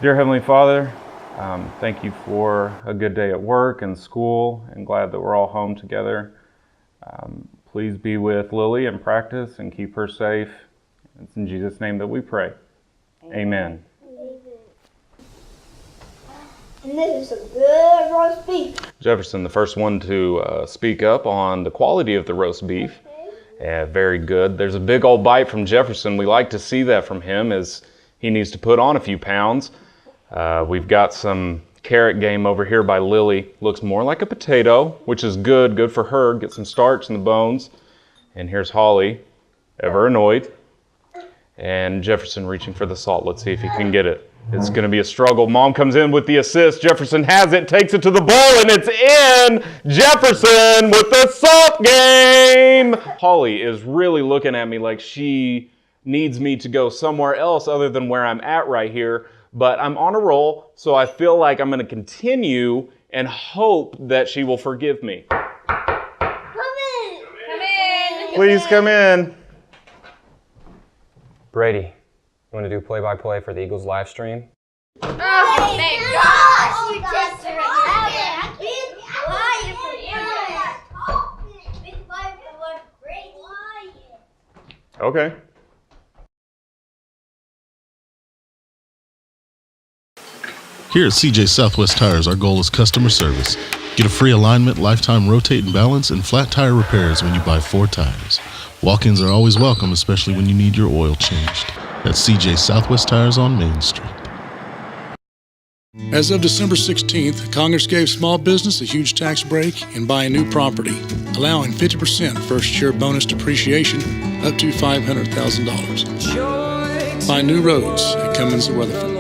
Dear Heavenly Father, thank you for a good day at work and school, and glad that we're all home together. Please be with Lily in practice and keep her safe. It's in Jesus' name that we pray. Amen. And this is a good roast beef. Jefferson, the first one to speak up on the quality of the roast beef. Yeah, very good. There's a big old bite from Jefferson. We like to see that from him, as he needs to put on a few pounds. We've got some carrot game over here by Lily. Looks more like a potato, which is good for her. Get some starch in the bones. And here's Holly, ever annoyed. And Jefferson reaching for the salt. Let's see if he can get it. It's going to be a struggle. Mom comes in with the assist. Jefferson has it, takes it to the bowl, and it's in! Jefferson with the salt game! Holly is really looking at me like she needs me to go somewhere else other than where I'm at right here. But I'm on a roll, so I feel like I'm going to continue and hope that she will forgive me. Come in. Please come in. Brady, you want to do play-by-play for the Eagles live stream? Oh, thank gosh! You just Okay. Here at CJ Southwest Tires, our goal is customer service. Get a free alignment, lifetime rotate and balance, and flat tire repairs when you buy 4 tires. Walk-ins are always welcome, especially when you need your oil changed. That's CJ Southwest Tires on Main Street. As of December 16th, Congress gave small business a huge tax break in buying new property, allowing 50% first-year bonus depreciation up to $500,000. Buy new roads at Cummins and Weatherford.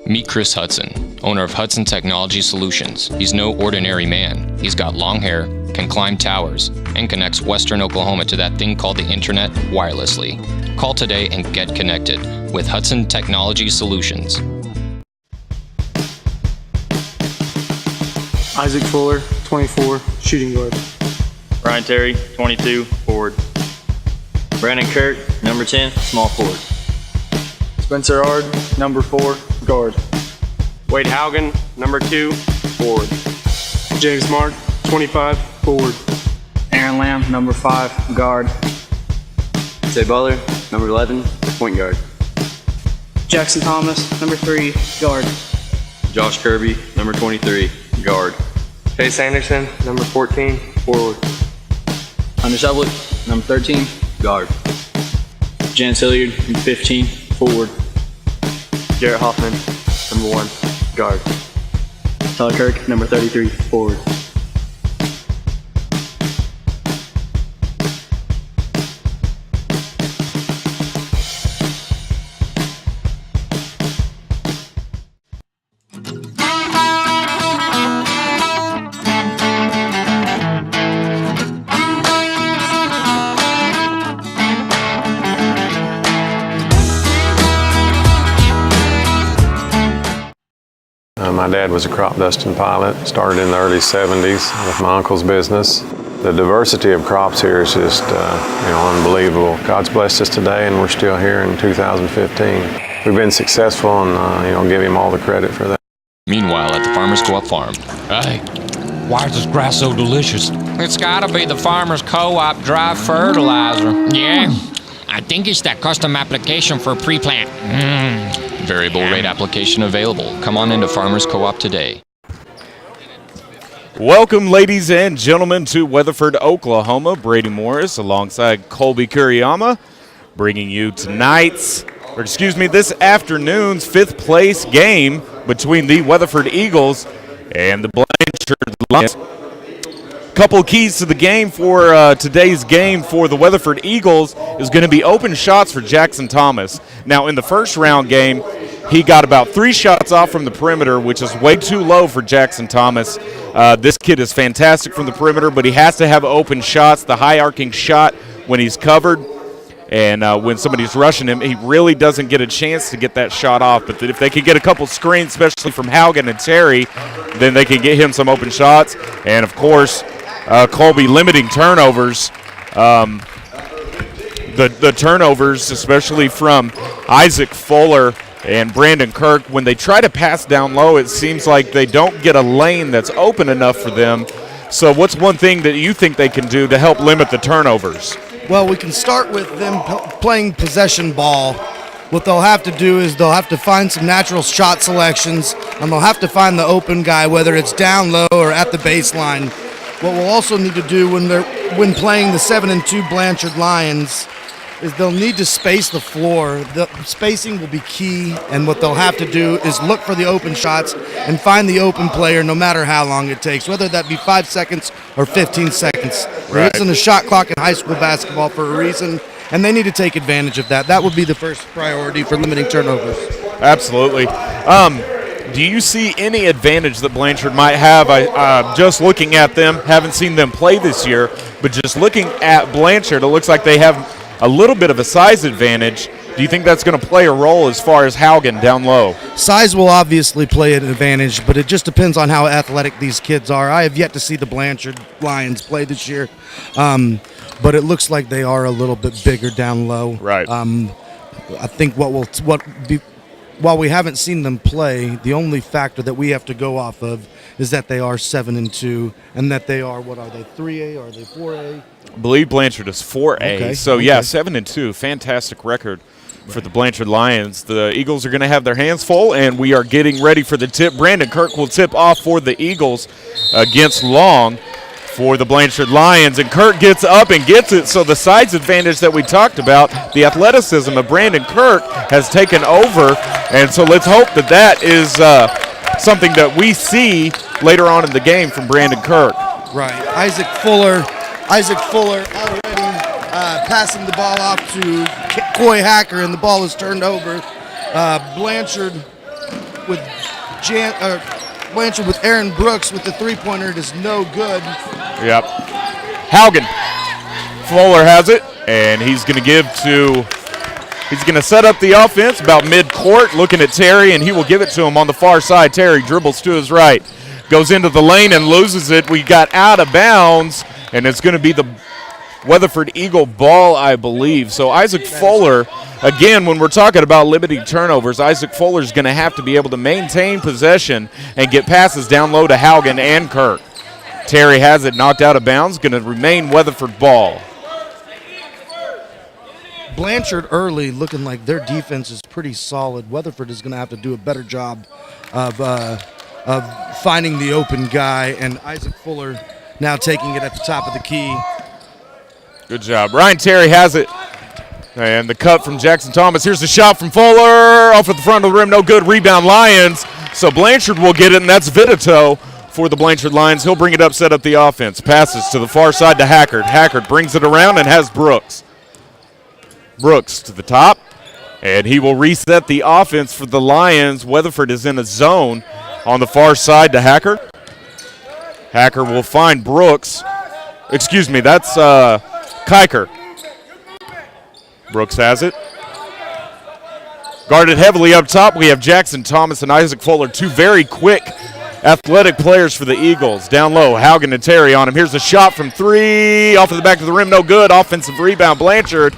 Meet Chris Hudson, owner of Hudson Technology Solutions. He's no ordinary man. He's got long hair, can climb towers, and connects Western Oklahoma to that thing called the internet wirelessly. Call today and get connected with Hudson Technology Solutions. Isaac Fuller, 24, shooting guard. Brian Terry, 22, forward. Brandon Kirk, number 10, small forward. Spencer Ard, number 4, guard. Wade Haugen, number 2, forward. James Mark, 25, forward. Aaron Lamb, number 5, guard. Say Butler, number 11, point guard. Jackson Thomas, number 3, guard. Josh Kirby, number 23, guard. Chase Anderson, number 14, forward. Hunter Sublett, number 13, Guard. Janice Hilliard, number 15, forward. Garrett Hoffman, number 1, guard. Tyler Kirk, number 33, forward. My dad was a crop dusting pilot, started in the early 70s with my uncle's business. The diversity of crops here is just unbelievable. God's blessed us today and we're still here in 2015. We've been successful and give him all the credit for that. Meanwhile, at the Farmers Co-op farm. Hey, why is this grass so delicious? It's gotta be the Farmers Co-op dry fertilizer. Yeah, I think it's that custom application for pre-plant. Variable rate application available. Come on into Farmers Co-op today. Welcome, ladies and gentlemen, to Weatherford, Oklahoma. Brady Morris alongside Colby Kuriyama, bringing you this afternoon's 5th place game between the Weatherford Eagles and the Blanchard Lions. Couple keys to the game for today's game for the Weatherford Eagles is going to be open shots for Jackson Thomas. Now, in the first round game, he got about 3 shots off from the perimeter, which is way too low for Jackson Thomas. This kid is fantastic from the perimeter, but he has to have open shots, the high arcing shot when he's covered. And when somebody's rushing him, he really doesn't get a chance to get that shot off. But if they can get a couple screens, especially from Haugen and Terry, then they can get him some open shots. And, of course, Colby limiting turnovers. the turnovers, especially from Isaac Fuller and Brandon Kirk. When they try to pass down low, it seems like they don't get a lane that's open enough for them. So what's one thing that you think they can do to help limit the turnovers? Well, we can start with them playing possession ball. What they'll have to do is they'll have to find some natural shot selections, and they'll have to find the open guy, whether it's down low or at the baseline. What we'll also need to do when playing the 7-2 Blanchard Lions is they'll need to space the floor. The spacing will be key, and what they'll have to do is look for the open shots and find the open player no matter how long it takes, whether that be 5 seconds or 15 seconds. There isn't a shot clock in high school basketball for a reason, and they need to take advantage of that. That would be the first priority for limiting turnovers. Absolutely. Do you see any advantage that Blanchard might have? Just looking at them, haven't seen them play this year, but just looking at Blanchard, it looks like they have a little bit of a size advantage. Do you think that's going to play a role as far as Haugen down low? Size will obviously play an advantage, but it just depends on how athletic these kids are. I have yet to see the Blanchard Lions play this year, but it looks like they are a little bit bigger down low. Right. I think while we haven't seen them play, the only factor that we have to go off of is that they are 7-2, and that they are, what are they, 3A or are they 4A? I believe Blanchard is 4A. Okay. So, yeah, 7-2, fantastic record for the Blanchard Lions. The Eagles are going to have their hands full, and we are getting ready for the tip. Brandon Kirk will tip off for the Eagles against Long for the Blanchard Lions, and Kirk gets up and gets it. So the size advantage that we talked about, the athleticism of Brandon Kirk has taken over, and so let's hope that that is something that we see later on in the game from Brandon Kirk. Right. Isaac Fuller already passing the ball off to Coy Hacker, and the ball is turned over. Blanchard with Aaron Brooks with the three-pointer. It is no good. Yep. Haugen. Fuller has it, and he's going to set up the offense about mid-court, looking at Terry, and he will give it to him on the far side. Terry dribbles to his right, goes into the lane and loses it. We got out of bounds, and it's going to be the Weatherford Eagle ball, I believe. So Isaac Fuller, again, when we're talking about limiting turnovers, Isaac Fuller is going to have to be able to maintain possession and get passes down low to Haugen and Kirk. Terry has it knocked out of bounds, going to remain Weatherford ball. Blanchard early looking like their defense is pretty solid. Weatherford is going to have to do a better job of finding the open guy, and Isaac Fuller now taking it at the top of the key. Good job. Ryan Terry has it. And the cut from Jackson Thomas. Here's the shot from Fuller. Off at the front of the rim. No good. Rebound Lions. So Blanchard will get it, and that's Vitito for the Blanchard Lions. He'll bring it up, set up the offense. Passes to the far side to Hackard. Hackard brings it around and has Brooks. Brooks to the top. And he will reset the offense for the Lions. Weatherford is in a zone on the far side to Hackard. Hacker will find Brooks. Excuse me, that's Kiker. Brooks has it. Guarded heavily up top, we have Jackson Thomas and Isaac Fuller, two very quick, athletic players for the Eagles. Down low, Haugen and Terry on him. Here's a shot from three, off of the back of the rim, no good. Offensive rebound, Blanchard.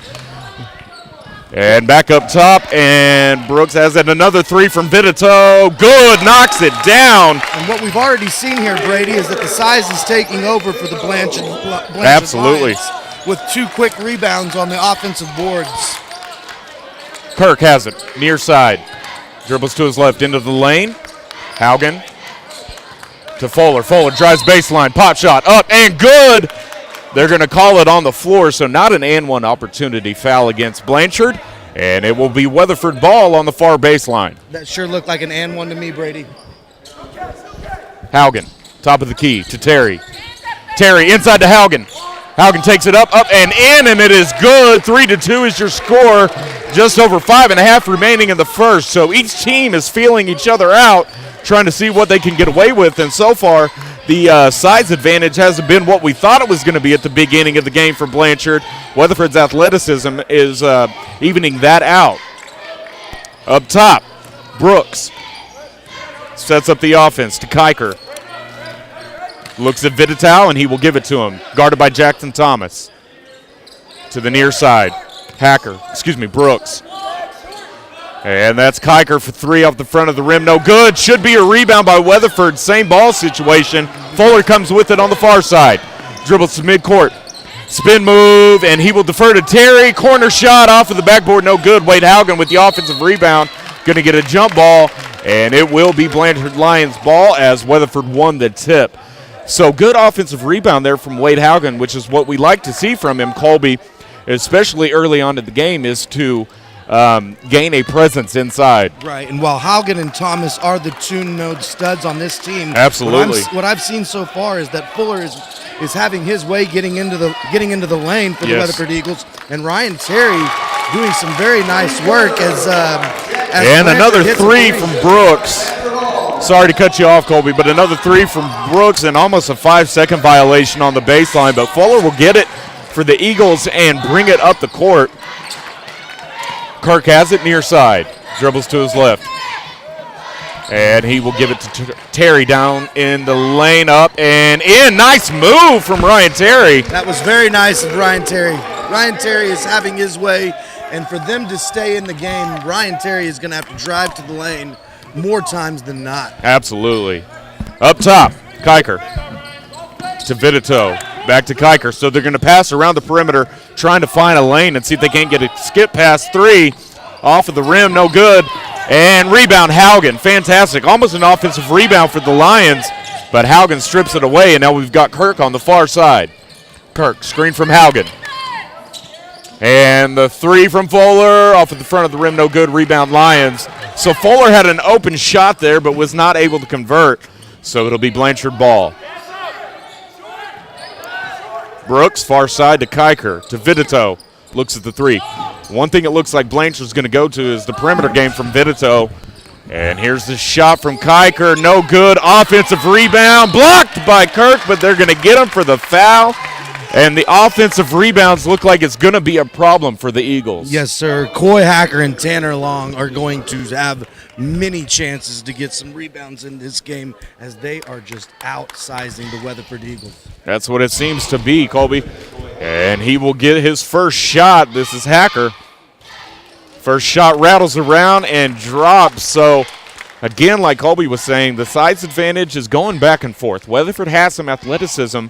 And back up top, and Brooks has it. Another three from Vitito. Good, knocks it down. And what we've already seen here, Brady, is that the size is taking over for the Blanchard Absolutely. Lions with two quick rebounds on the offensive boards. Kirk has it, near side. Dribbles to his left into the lane. Haugen to Fuller. Fuller drives baseline, pop shot, up and good. They're going to call it on the floor, so not an and one opportunity foul against Blanchard, and it will be Weatherford ball on the far baseline. That sure looked like an and one to me, Brady. Haugen, top of the key to Terry. Terry inside to Haugen. Haugen takes it up and in, and it is good. 3-2 is your score. Just over 5.5 remaining in the first, so each team is feeling each other out, trying to see what they can get away with, and so far, the size advantage hasn't been what we thought it was going to be at the beginning of the game for Blanchard. Weatherford's athleticism is evening that out. Up top, Brooks sets up the offense to Kiker. Looks at Vitito, and he will give it to him. Guarded by Jackson Thomas. To the near side. Brooks. And that's Kiker for 3 off the front of the rim. No good. Should be a rebound by Weatherford. Same ball situation. Fuller comes with it on the far side. Dribbles to midcourt. Spin move, and he will defer to Terry. Corner shot off of the backboard. No good. Wade Haugen with the offensive rebound. Going to get a jump ball, and it will be Blanchard Lions ball as Weatherford won the tip. So good offensive rebound there from Wade Haugen, which is what we like to see from him, Colby, especially early on in the game, is to gain a presence inside. Right, and while Haugen and Thomas are the two-node studs on this team, absolutely, what I've seen so far is that Fuller is having his way getting into the lane for the Weatherford Eagles, and Ryan Terry doing some very nice work as and another 3 from Brooks. Sorry to cut you off, Colby, but another 3 from Brooks and almost a 5-second violation on the baseline, but Fuller will get it for the Eagles and bring it up the court. Kirk has it near side, dribbles to his left, and he will give it to Terry down in the lane, up and in. Nice move from Ryan Terry. That was very nice of Ryan Terry. Ryan Terry is having his way, and for them to stay in the game, Ryan Terry is going to have to drive to the lane more times than not. Absolutely. Up top, Kiker to Vidito. Back to Kiker. So they're going to pass around the perimeter, trying to find a lane and see if they can't get a skip past 3 off of the rim. No good. And rebound, Haugen. Fantastic. Almost an offensive rebound for the Lions, but Haugen strips it away, and now we've got Kirk on the far side. Kirk, screen from Haugen. And the 3 from Fuller off of the front of the rim. No good. Rebound, Lions. So Fuller had an open shot there, but was not able to convert. So it'll be Blanchard ball. Brooks, far side to Kiker, to Vidito. Looks at the 3. One thing it looks like Blanchard's going to go to is the perimeter game from Vidito. And here's the shot from Kiker. No good. Offensive rebound. Blocked by Kirk, but they're going to get him for the foul. And the offensive rebounds look like it's going to be a problem for the Eagles. Yes, sir. Coy Hacker and Tanner Long are going to have many chances to get some rebounds in this game as they are just outsizing the Weatherford Eagles. That's what it seems to be, Colby. And he will get his first shot. This is Hacker. First shot rattles around and drops. So, again, like Colby was saying, the size advantage is going back and forth. Weatherford has some athleticism,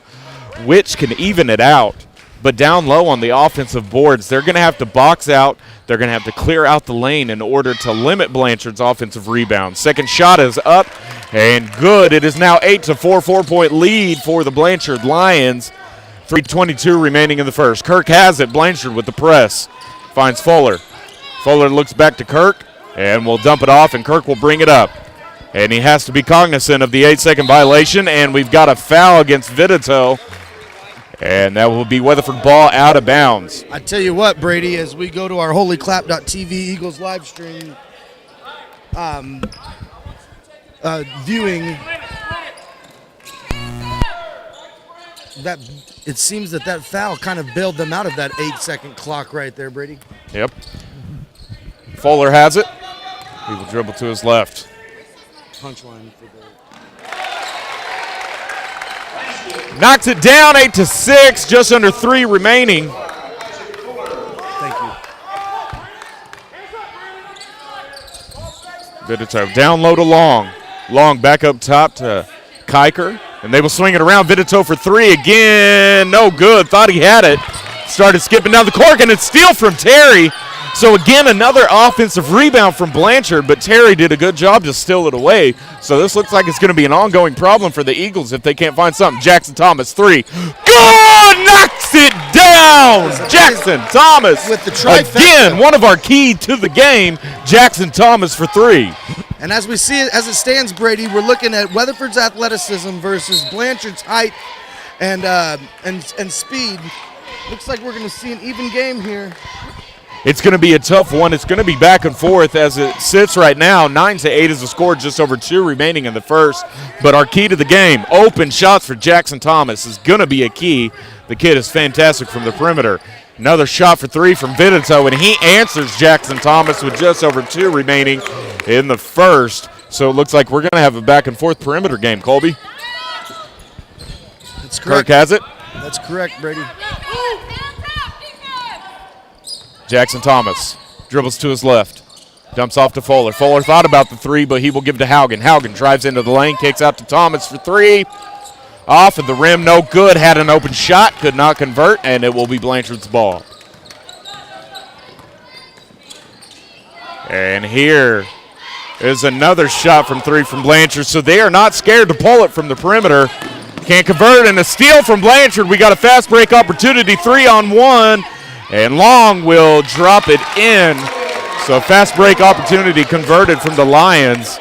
which can even it out. But down low on the offensive boards, they're going to have to box out. They're going to have to clear out the lane in order to limit Blanchard's offensive rebound. Second shot is up and good. It is now 8-4, 4-point lead for the Blanchard Lions. 3:22 remaining in the first. Kirk has it. Blanchard with the press. Finds Fuller. Fuller looks back to Kirk and will dump it off, and Kirk will bring it up. And he has to be cognizant of the 8-second violation, and we've got a foul against Vidito. And that will be Weatherford ball out of bounds. I tell you what, Brady, as we go to our HOLYCLAPtv Eagles live stream viewing, that it seems that foul kind of bailed them out of that 8-second clock right there, Brady. Yep. Fuller has it. He will dribble to his left. Punchline for the... Knocks it down, 8-6, just under 3 remaining. Thank you. Vidito down low to Long. Long back up top to Kiker, and they will swing it around. Vidito for 3 again. No good. Thought he had it. Started skipping down the court, and it's steal from Terry. So again, another offensive rebound from Blanchard, but Terry did a good job to steal it away. So this looks like it's going to be an ongoing problem for the Eagles if they can't find something. Jackson Thomas, 3. Good! Knocks it down! Jackson Thomas. With the trifecta. Again, one of our key to the game, Jackson Thomas for 3. And as we see it, as it stands, Brady, we're looking at Weatherford's athleticism versus Blanchard's height and speed. Looks like we're going to see an even game here. It's going to be a tough one. It's going to be back and forth as it sits right now. 9-8 is the score, just over 2 remaining in the first. But our key to the game, open shots for Jackson Thomas, is going to be a key. The kid is fantastic from the perimeter. Another shot for 3 from Vidito, and he answers Jackson Thomas with just over 2 remaining in the first. So it looks like we're going to have a back and forth perimeter game, Colby. That's correct. Kirk has it. That's correct, Brady. Jackson Thomas dribbles to his left. Dumps off to Fuller. Fuller thought about the three, but he will give it to Haugen. Haugen drives into the lane, kicks out to Thomas for three. Off of the rim, no good. Had an open shot, could not convert, and it will be Blanchard's ball. And here is another shot from three from Blanchard, so they are not scared to pull it from the perimeter. Can't convert, and a steal from Blanchard. We got a fast break opportunity, 3-on-1, and Long will drop it in. So fast break opportunity converted from the Lions.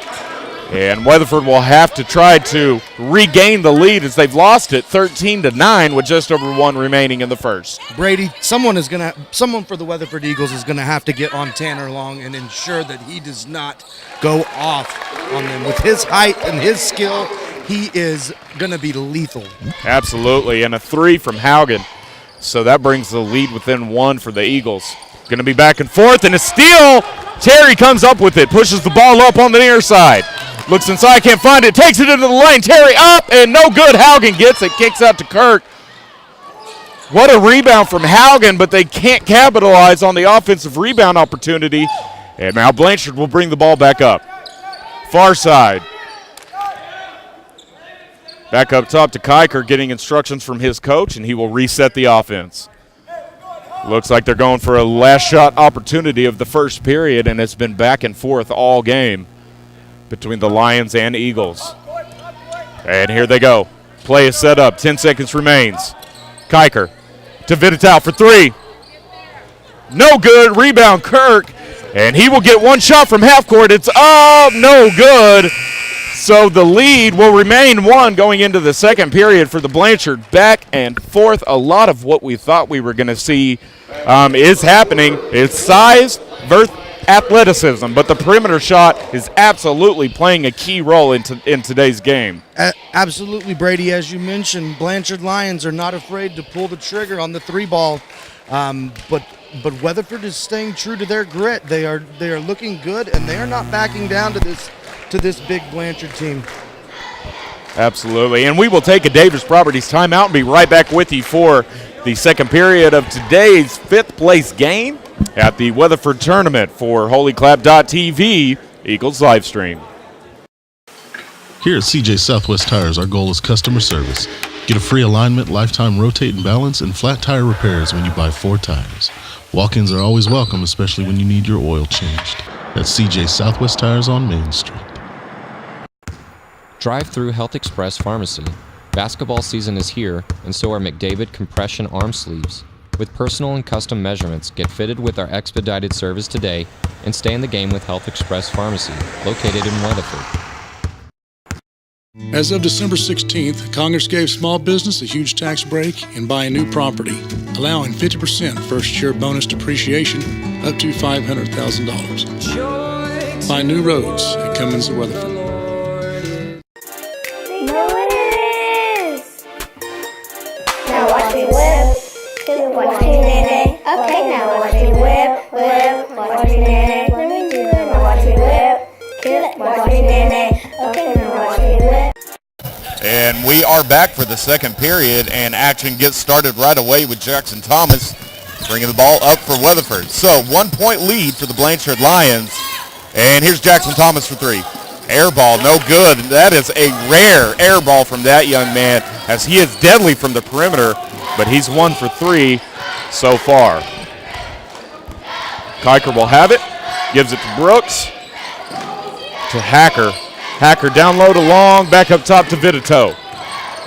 And Weatherford will have to try to regain the lead as they've lost it 13-9 with just over 1 remaining in the first. Brady, someone for the Weatherford Eagles is going to have to get on Tanner Long and ensure that he does not go off on them. With his height and his skill, he is going to be lethal. Absolutely, and a three from Haugen. So that brings the lead within 1 for the Eagles. Going to be back and forth, and a steal. Terry comes up with it, pushes the ball up on the near side. Looks inside, can't find it, takes it into the lane. Terry up, and no good. Haugen gets it, kicks out to Kirk. What a rebound from Haugen, but they can't capitalize on the offensive rebound opportunity. And now Blanchard will bring the ball back up. Far side. Back up top to Kiker, getting instructions from his coach, and he will reset the offense. Looks like they're going for a last shot opportunity of the first period, and it's been back and forth all game between the Lions and Eagles. And here they go. Play is set up. 10 seconds remains. Kiker to Vitatow for three. No good. Rebound Kirk. And he will get one shot from half court. It's up. No good. So the lead will remain 1 going into the second period for the Blanchard. Back and forth. A lot of what we thought we were going to see is happening. It's size versus athleticism, but the perimeter shot is absolutely playing a key role in today's game. Absolutely, Brady. As you mentioned, Blanchard Lions are not afraid to pull the trigger on the 3-ball, but Weatherford is staying true to their grit. They are looking good, and they are not backing down to this big Blanchard team. Absolutely, and we will take a Davis Properties timeout and be right back with you for the second period of today's 5th place game at the Weatherford Tournament for HOLYCLAPtv Eagles live stream. Here at CJ Southwest Tires, our goal is customer service. Get a free alignment, lifetime rotate and balance, and flat tire repairs when you buy 4 tires. Walk-ins are always welcome, especially when you need your oil changed. That's CJ Southwest Tires on Main Street. Drive through Health Express Pharmacy. Basketball season is here, and so are McDavid compression arm sleeves. With personal and custom measurements, get fitted with our expedited service today and stay in the game with Health Express Pharmacy, located in Weatherford. As of December 16th, Congress gave small business a huge tax break in buying new property, allowing 50% first-year bonus depreciation up to $500,000. Find new roads at Cummins of Weatherford. Watch me, Nene. Okay, now watch me whip. Watch me, Nene. Let me do it. Now watch me whip. Watch me, Nene. Okay, now watch me whip. And we are back for the second period, and action gets started right away with Jackson Thomas bringing the ball up for Weatherford. So 1-point lead for the Blanchard Lions. And here's Jackson Thomas for three. Air ball, no good. That is a rare air ball from that young man, as he is deadly from the perimeter, but he's 1 for 3 so far. Kiker will have it, gives it to Brooks, to Hacker. Hacker down low to Long, back up top to Vitatow.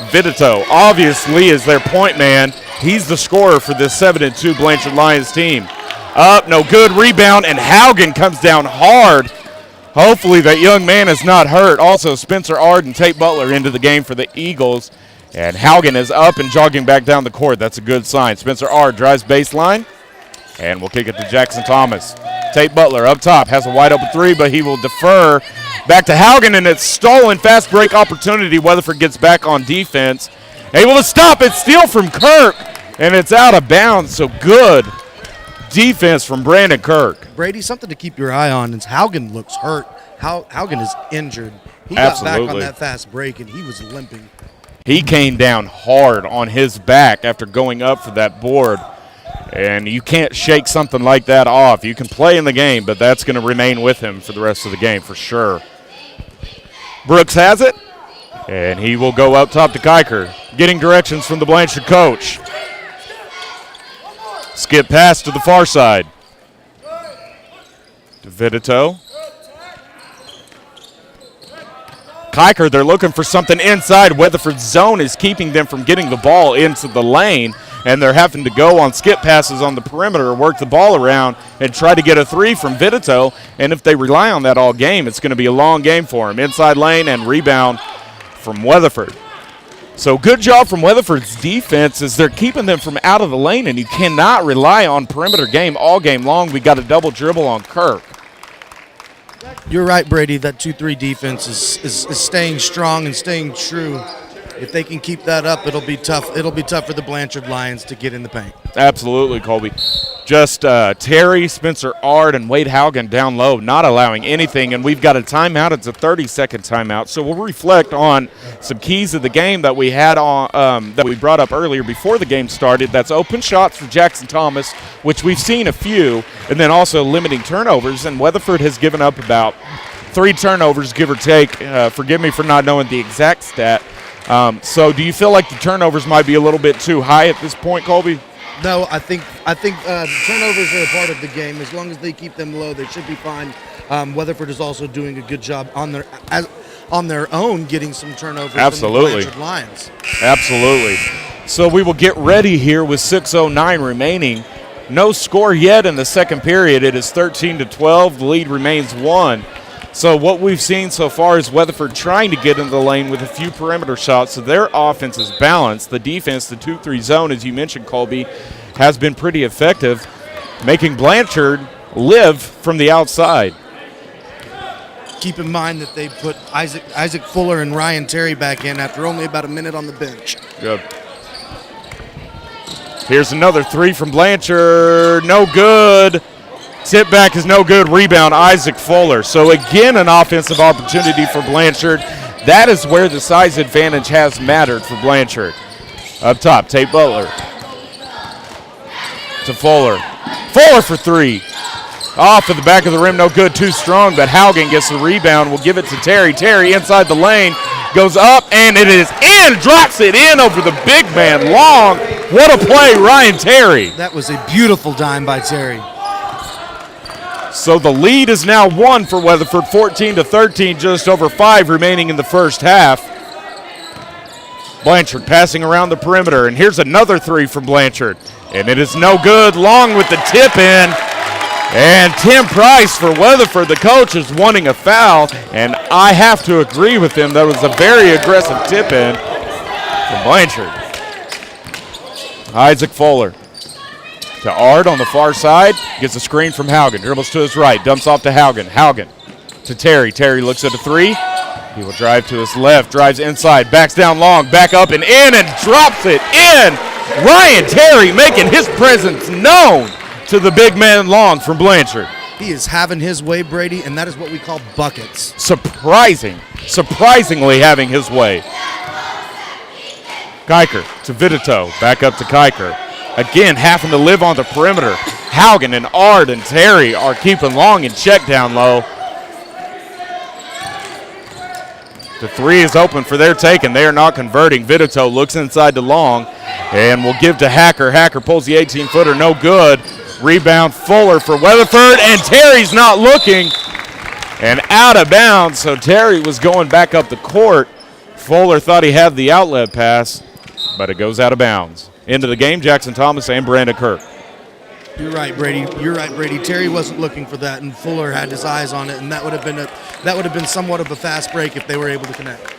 Vitatow obviously is their point man. He's the scorer for this 7-2 Blanchard Lions team. Up, no good, rebound, and Haugen comes down hard. Hopefully that young man is not hurt. Also, Spencer Ard and Tate Butler into the game for the Eagles. And Haugen is up and jogging back down the court. That's a good sign. Spencer Ard drives baseline, and we'll kick it to Jackson Thomas. Tate Butler up top has a wide open three, but he will defer back to Haugen, and it's stolen. Fast break opportunity. Weatherford gets back on defense. Able to stop it. Steal from Kirk, and it's out of bounds. So good defense from Brandon Kirk. Brady, something to keep your eye on is Haugen looks hurt. Haugen is injured. He got back on that fast break, and he was limping. He came down hard on his back after going up for that board. And you can't shake something like that off. You can play in the game, but that's going to remain with him for the rest of the game for sure. Brooks has it, and he will go up top to Kiker, getting directions from the Blanchard coach. Skip pass to the far side. To Vidito. Kiker, they're looking for something inside. Weatherford's zone is keeping them from getting the ball into the lane, and they're having to go on skip passes on the perimeter, work the ball around, and try to get a three from Vidito. And if they rely on that all game, it's going to be a long game for them. Inside lane and rebound from Weatherford. So good job from Weatherford's defense as they're keeping them from out of the lane, and you cannot rely on perimeter game all game long. We got a double dribble on Kirk. You're right, Brady. That 2-3 defense is staying strong and staying true. If they can keep that up, it'll be tough. It'll be tough for the Blanchard Lions to get in the paint. Absolutely, Colby. Just Terry, Spencer Ard, and Wade Haugen down low, not allowing anything. And we've got a timeout. It's a 30-second timeout. So we'll reflect on some keys of the game that we had on that we brought up earlier before the game started. That's open shots for Jackson Thomas, which we've seen a few, and then also limiting turnovers. And Weatherford has given up about 3 turnovers, give or take. Forgive me for not knowing the exact stat. So do you feel like the turnovers might be a little bit too high at this point, Colby? No, I think turnovers are a part of the game. As long as they keep them low, they should be fine. Weatherford is also doing a good job on their own getting some turnovers. Absolutely. From the Blanchard Lions. Absolutely. So we will get ready here with 6:09 remaining. No score yet in the second period. It is 13-12. The lead remains 1. So what we've seen so far is Weatherford trying to get into the lane with a few perimeter shots, so their offense is balanced. The defense, the 2-3 zone, as you mentioned, Colby, has been pretty effective, making Blanchard live from the outside. Keep in mind that they put Isaac Fuller and Ryan Terry back in after only about a minute on the bench. Good. Here's another three from Blanchard. No good. Tip back is no good. Rebound, Isaac Fuller. So again, an offensive opportunity for Blanchard. That is where the size advantage has mattered for Blanchard. Up top, Tate Butler. To Fuller. Fuller for 3. Off at the back of the rim, no good, too strong, but Haugen gets the rebound. We'll give it to Terry. Terry inside the lane, goes up, and it is in, drops it in over the big man, Long. What a play, Ryan Terry. That was a beautiful dime by Terry. So the lead is now 1 for Weatherford, 14-13, just over 5 remaining in the first half. Blanchard passing around the perimeter, and here's another 3 from Blanchard. And it is no good, Long with the tip in. And Tim Price for Weatherford, the coach, is wanting a foul, and I have to agree with him. That was a very aggressive tip in from Blanchard. Isaac Fuller. To Ard on the far side, gets a screen from Haugen, dribbles to his right, dumps off to Haugen. Haugen to Terry. Terry looks at a 3. He will drive to his left, drives inside, backs down Long, back up and in, and drops it in. Ryan Terry making his presence known to the big man Long from Blanchard. He is having his way, Brady, and that is what we call buckets. Surprisingly having his way. Kiker to Vidito, back up to Kiker. Again, having to live on the perimeter. Haugen and Ard and Terry are keeping Long in check down low. The 3 is open for their take, and they are not converting. Vidito looks inside to Long, and will give to Hacker. Hacker pulls the 18-footer, no good. Rebound Fuller for Weatherford, and Terry's not looking. And out of bounds, so Terry was going back up the court. Fuller thought he had the outlet pass, but it goes out of bounds. Into the game, Jackson Thomas and Brandon Kirk. You're right, Brady. Terry wasn't looking for that, and Fuller had his eyes on it, and that would have been somewhat of a fast break if they were able to connect.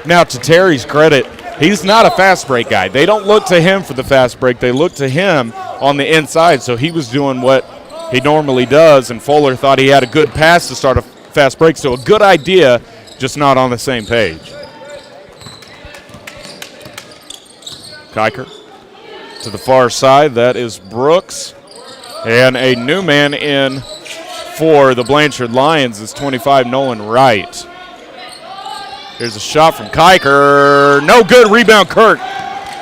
Now, to Terry's credit, he's not a fast break guy. They don't look to him for the fast break. They look to him on the inside, so he was doing what he normally does, and Fuller thought he had a good pass to start a fast break, so a good idea, just not on the same page. Kiker to the far side. That is Brooks. And a new man in for the Blanchard Lions is 25, Nolan Wright. Here's a shot from Kiker. No good. Rebound Kirk.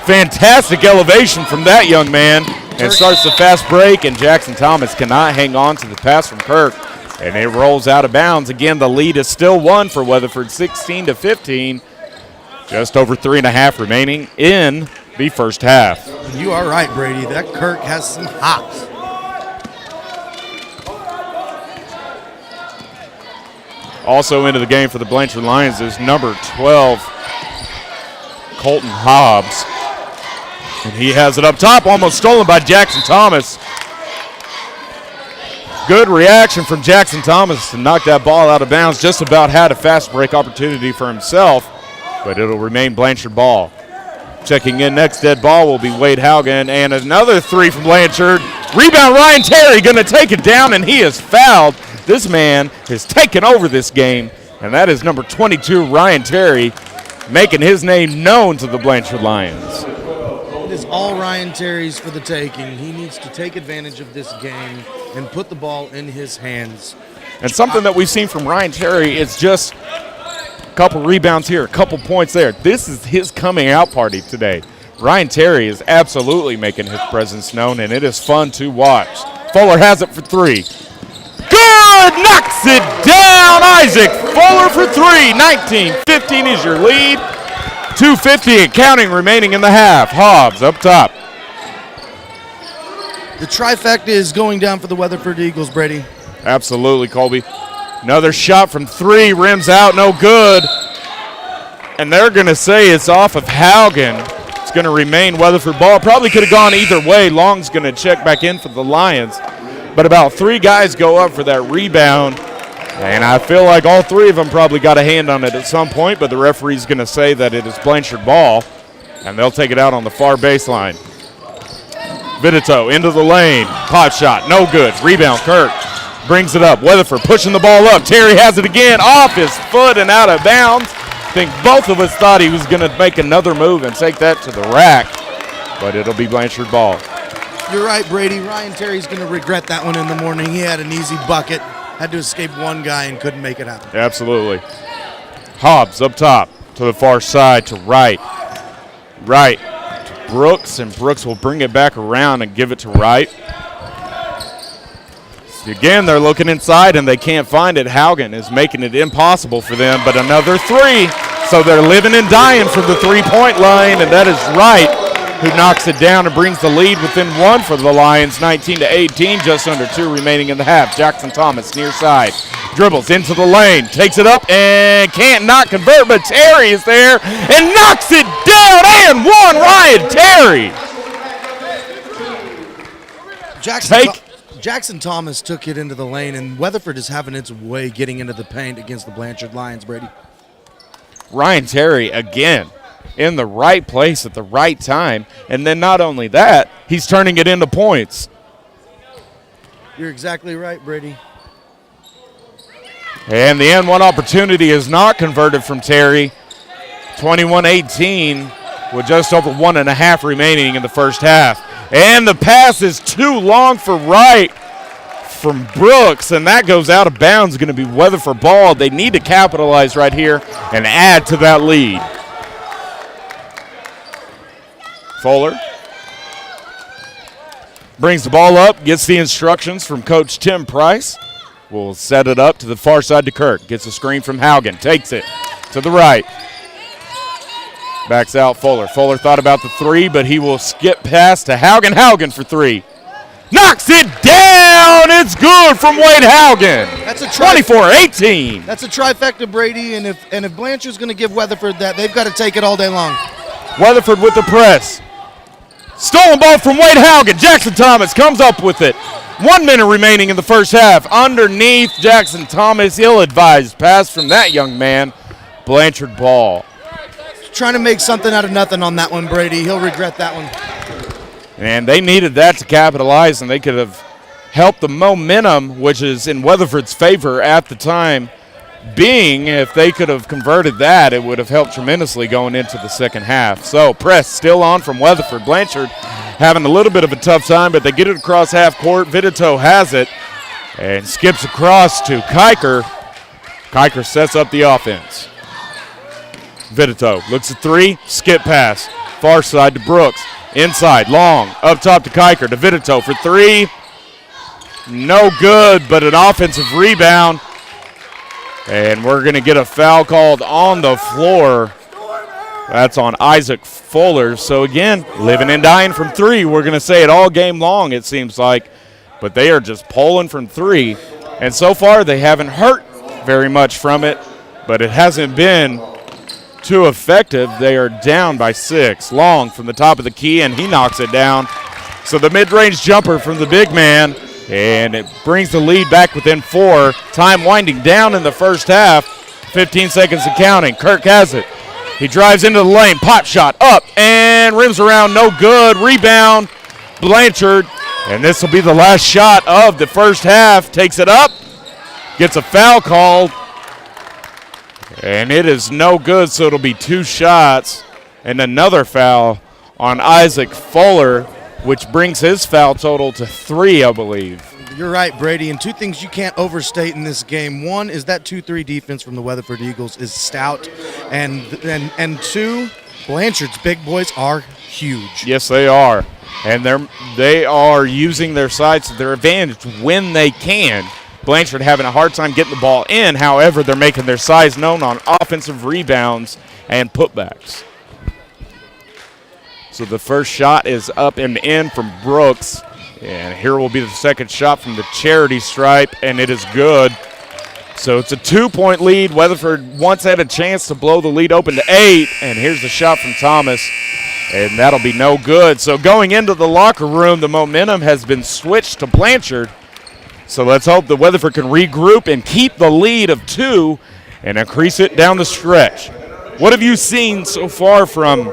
Fantastic elevation from that young man. and starts the fast break, and Jackson Thomas cannot hang on to the pass from Kirk, and it rolls out of bounds. Again, the lead is still 1 for Weatherford, 16-15. Just over 3.5 remaining in the first half. You are right, Brady. That Kirk has some hops. Also into the game for the Blanchard Lions is number 12, Colton Hobbs. And he has it up top, almost stolen by Jackson Thomas. Good reaction from Jackson Thomas to knock that ball out of bounds. Just about had a fast break opportunity for himself, but it'll remain Blanchard ball. Checking in next, dead ball will be Wade Haugen, and another 3 from Blanchard. Rebound, Ryan Terry gonna take it down, and he is fouled. This man has taken over this game, and that is number 22, Ryan Terry, making his name known to the Blanchard Lions. It is all Ryan Terry's for the taking. He needs to take advantage of this game and put the ball in his hands. And something that we've seen from Ryan Terry is just a couple rebounds here, a couple points there. This is his coming out party today. Ryan Terry is absolutely making his presence known, and it is fun to watch. Fuller has it for 3. Good! Knocks it down! Isaac Fuller for 3. 19-15 is your lead. 2:50 and counting remaining in the half. Hobbs up top. The trifecta is going down for the Weatherford Eagles, Brady. Absolutely, Colby. Another shot from 3, rims out, no good. And they're going to say it's off of Haugen. It's going to remain Weatherford ball. Probably could have gone either way. Long's going to check back in for the Lions. But about 3 guys go up for that rebound. And I feel like all 3 of them probably got a hand on it at some point, but the referee's going to say that it is Blanchard ball, and they'll take it out on the far baseline. Vidito into the lane. Pot shot, no good. Rebound, Kirk brings it up. Weatherford pushing the ball up. Terry has it again, off his foot and out of bounds. I think both of us thought he was going to make another move and take that to the rack, but it'll be Blanchard ball. You're right, Brady. Ryan Terry's going to regret that one in the morning. He had an easy bucket, had to escape one guy and couldn't make it happen. Absolutely. Hobbs up top to the far side to Wright. Wright to Brooks, and Brooks will bring it back around and give it to Wright. Again, they're looking inside and they can't find it. Haugen is making it impossible for them, but another 3. So they're living and dying from the 3-point line, and that is Wright who knocks it down and brings the lead within 1 for the Lions, 19-18, just under 2 remaining in the half. Jackson Thomas near side, dribbles into the lane, takes it up and can't not convert, but Terry is there and knocks it down and 1, Ryan Terry. Jackson Thomas took it into the lane, and Weatherford is having its way getting into the paint against the Blanchard Lions, Brady. Ryan Terry again in the right place at the right time, and then not only that, he's turning it into points. You're exactly right, Brady. And the N1 opportunity is not converted from Terry. 21-18 with just over 1.5 remaining in the first half. And the pass is too long for Wright from Brooks, and that goes out of bounds. Going to be Weatherford ball. They need to capitalize right here and add to that lead. Fuller brings the ball up, gets the instructions from Coach Tim Price. Will set it up to the far side to Kirk. Gets a screen from Haugen, takes it to the right. Backs out Fuller. Fuller thought about the 3, but he will skip past to Haugen. Haugen for 3. Knocks it down. It's good from Wade Haugen. That's a 24-18. That's a trifecta, Brady, and if Blanchard's going to give Weatherford that, they've got to take it all day long. Weatherford with the press. Stolen ball from Wade Haugen. Jackson Thomas comes up with it. 1 minute remaining in the first half. Underneath Jackson Thomas, ill-advised pass from that young man. Blanchard ball. Trying to make something out of nothing on that one, Brady. He'll regret that one. And they needed that to capitalize, and they could have helped the momentum, which is in Weatherford's favor at the time, being if they could have converted that, it would have helped tremendously going into the second half. So press still on from Weatherford. Blanchard having a little bit of a tough time, but they get it across half court. Vidito has it and skips across to Kiker. Kiker sets up the offense. Vidito looks at 3, skip pass, far side to Brooks. Inside, long, up top to Kiker, to Vitito for three. No good, but an offensive rebound. And we're going to get a foul called on the floor. That's on Isaac Fuller. So again, living and dying from three. We're going to say it all game long, it seems like. But they are just pulling from three. And so far, they haven't hurt very much from it. But it hasn't been too effective. They are down by 6. Long from the top of the key, and he knocks it down. So the mid-range jumper from the big man, and it brings the lead back within 4. Time winding down in the first half. 15 seconds and counting. Kirk has it. He drives into the lane. Pop shot up and rims around. No good. Rebound. Blanchard. And this will be the last shot of the first half. Takes it up. Gets a foul called. And it is no good, so it'll be 2 shots. And another foul on Isaac Fuller, which brings his foul total to 3, I believe. You're right, Brady, and 2 things you can't overstate in this game. 1 is that 2-3 defense from the Weatherford Eagles is stout, and 2, Blanchard's big boys are huge. Yes, they are, and they are using their size to their advantage when they can. Blanchard having a hard time getting the ball in. However, they're making their size known on offensive rebounds and putbacks. So the first shot is up and in from Brooks. And here will be the second shot from the charity stripe, and it is good. So it's a 2-point lead. Weatherford once had a chance to blow the lead open to 8, and here's the shot from Thomas, and that'll be no good. So going into the locker room, the momentum has been switched to Blanchard. So let's hope that Weatherford can regroup and keep the lead of 2 and increase it down the stretch. What have you seen so far from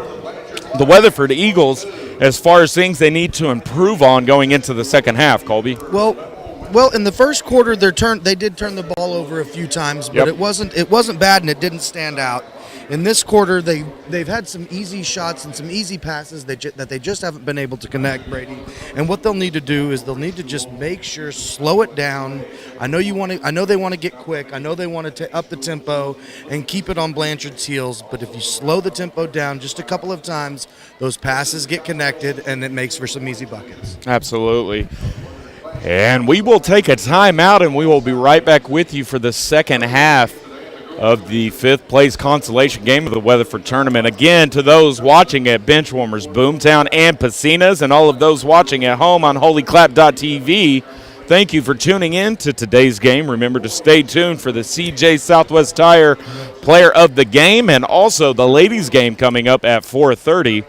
the Weatherford Eagles as far as things they need to improve on going into the second half, Colby? Well, in the first quarter, they did turn the ball over a few times, but it wasn't bad and it didn't stand out. In this quarter, they've had some easy shots and some easy passes that they just haven't been able to connect, Brady. And what they'll need to do is they'll need to just make sure, slow it down. I know they want to get quick. I know they want to up the tempo and keep it on Blanchard's heels. But if you slow the tempo down just a couple of times, those passes get connected and it makes for some easy buckets. Absolutely. And we will take a timeout, and we will be right back with you for the second half of the 5th place consolation game of the Weatherford tournament. Again, to those watching at Benchwarmers, Boomtown, and Pacina's, and all of those watching at home on HOLYCLAP.tv, thank you for tuning in to today's game. Remember to stay tuned for the CJ Southwest Tire Player of the Game, and also the ladies' game coming up at 4:30.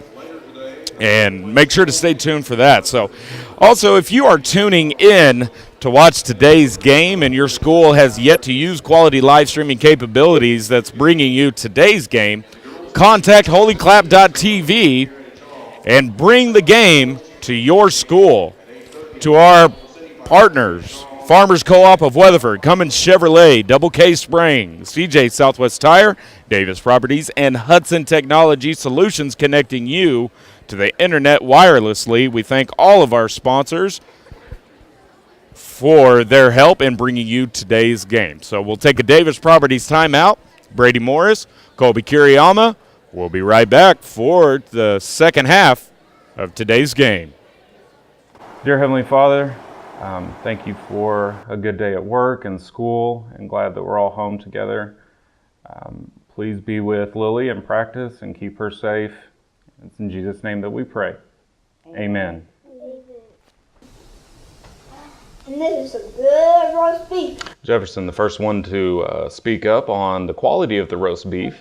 And make sure to stay tuned for that. So, also, if you are tuning in to watch today's game and your school has yet to use quality live streaming capabilities that's bringing you today's game, contact HOLYCLAP.tv and bring the game to your school. To our partners, Farmers Co-op of Weatherford, Cummins Chevrolet, Double K Spring, CJ Southwest Tire, Davis Properties, and Hudson Technology Solutions, connecting you to the internet wirelessly. We thank all of our sponsors for their help in bringing you today's game. So we'll take a Davis Properties timeout. Brady Morris, Colby Kuriyama. We'll be right back for the second half of today's game. Dear Heavenly Father, thank you for a good day at work and school, and glad that we're all home together. Please be with Lily in practice and keep her safe. It's in Jesus' name that we pray. Amen. And this is a good roast beef. Jefferson, the first one to speak up on the quality of the roast beef.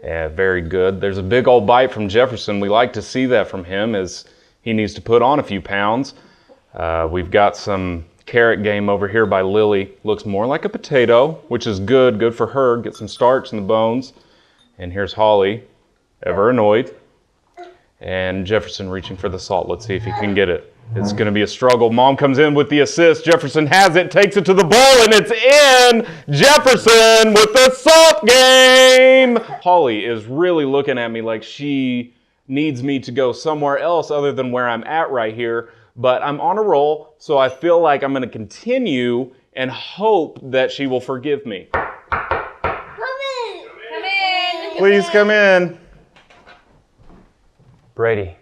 Very good. There's a big old bite from Jefferson. We like to see that from him, as he needs to put on a few pounds. We've got some carrot game over here by Lily. Looks more like a potato, which is good for her. Get some starch in the bones. And here's Holly, ever annoyed. And Jefferson reaching for the salt. Let's see if he can get it. It's going to be a struggle. Mom comes in with the assist. Jefferson has it, takes it to the bowl, and it's in! Jefferson with the salt game! Holly is really looking at me like she needs me to go somewhere else other than where I'm at right here. But I'm on a roll, so I feel like I'm going to continue and hope that she will forgive me. Come in! Come in! Please come in. Brady,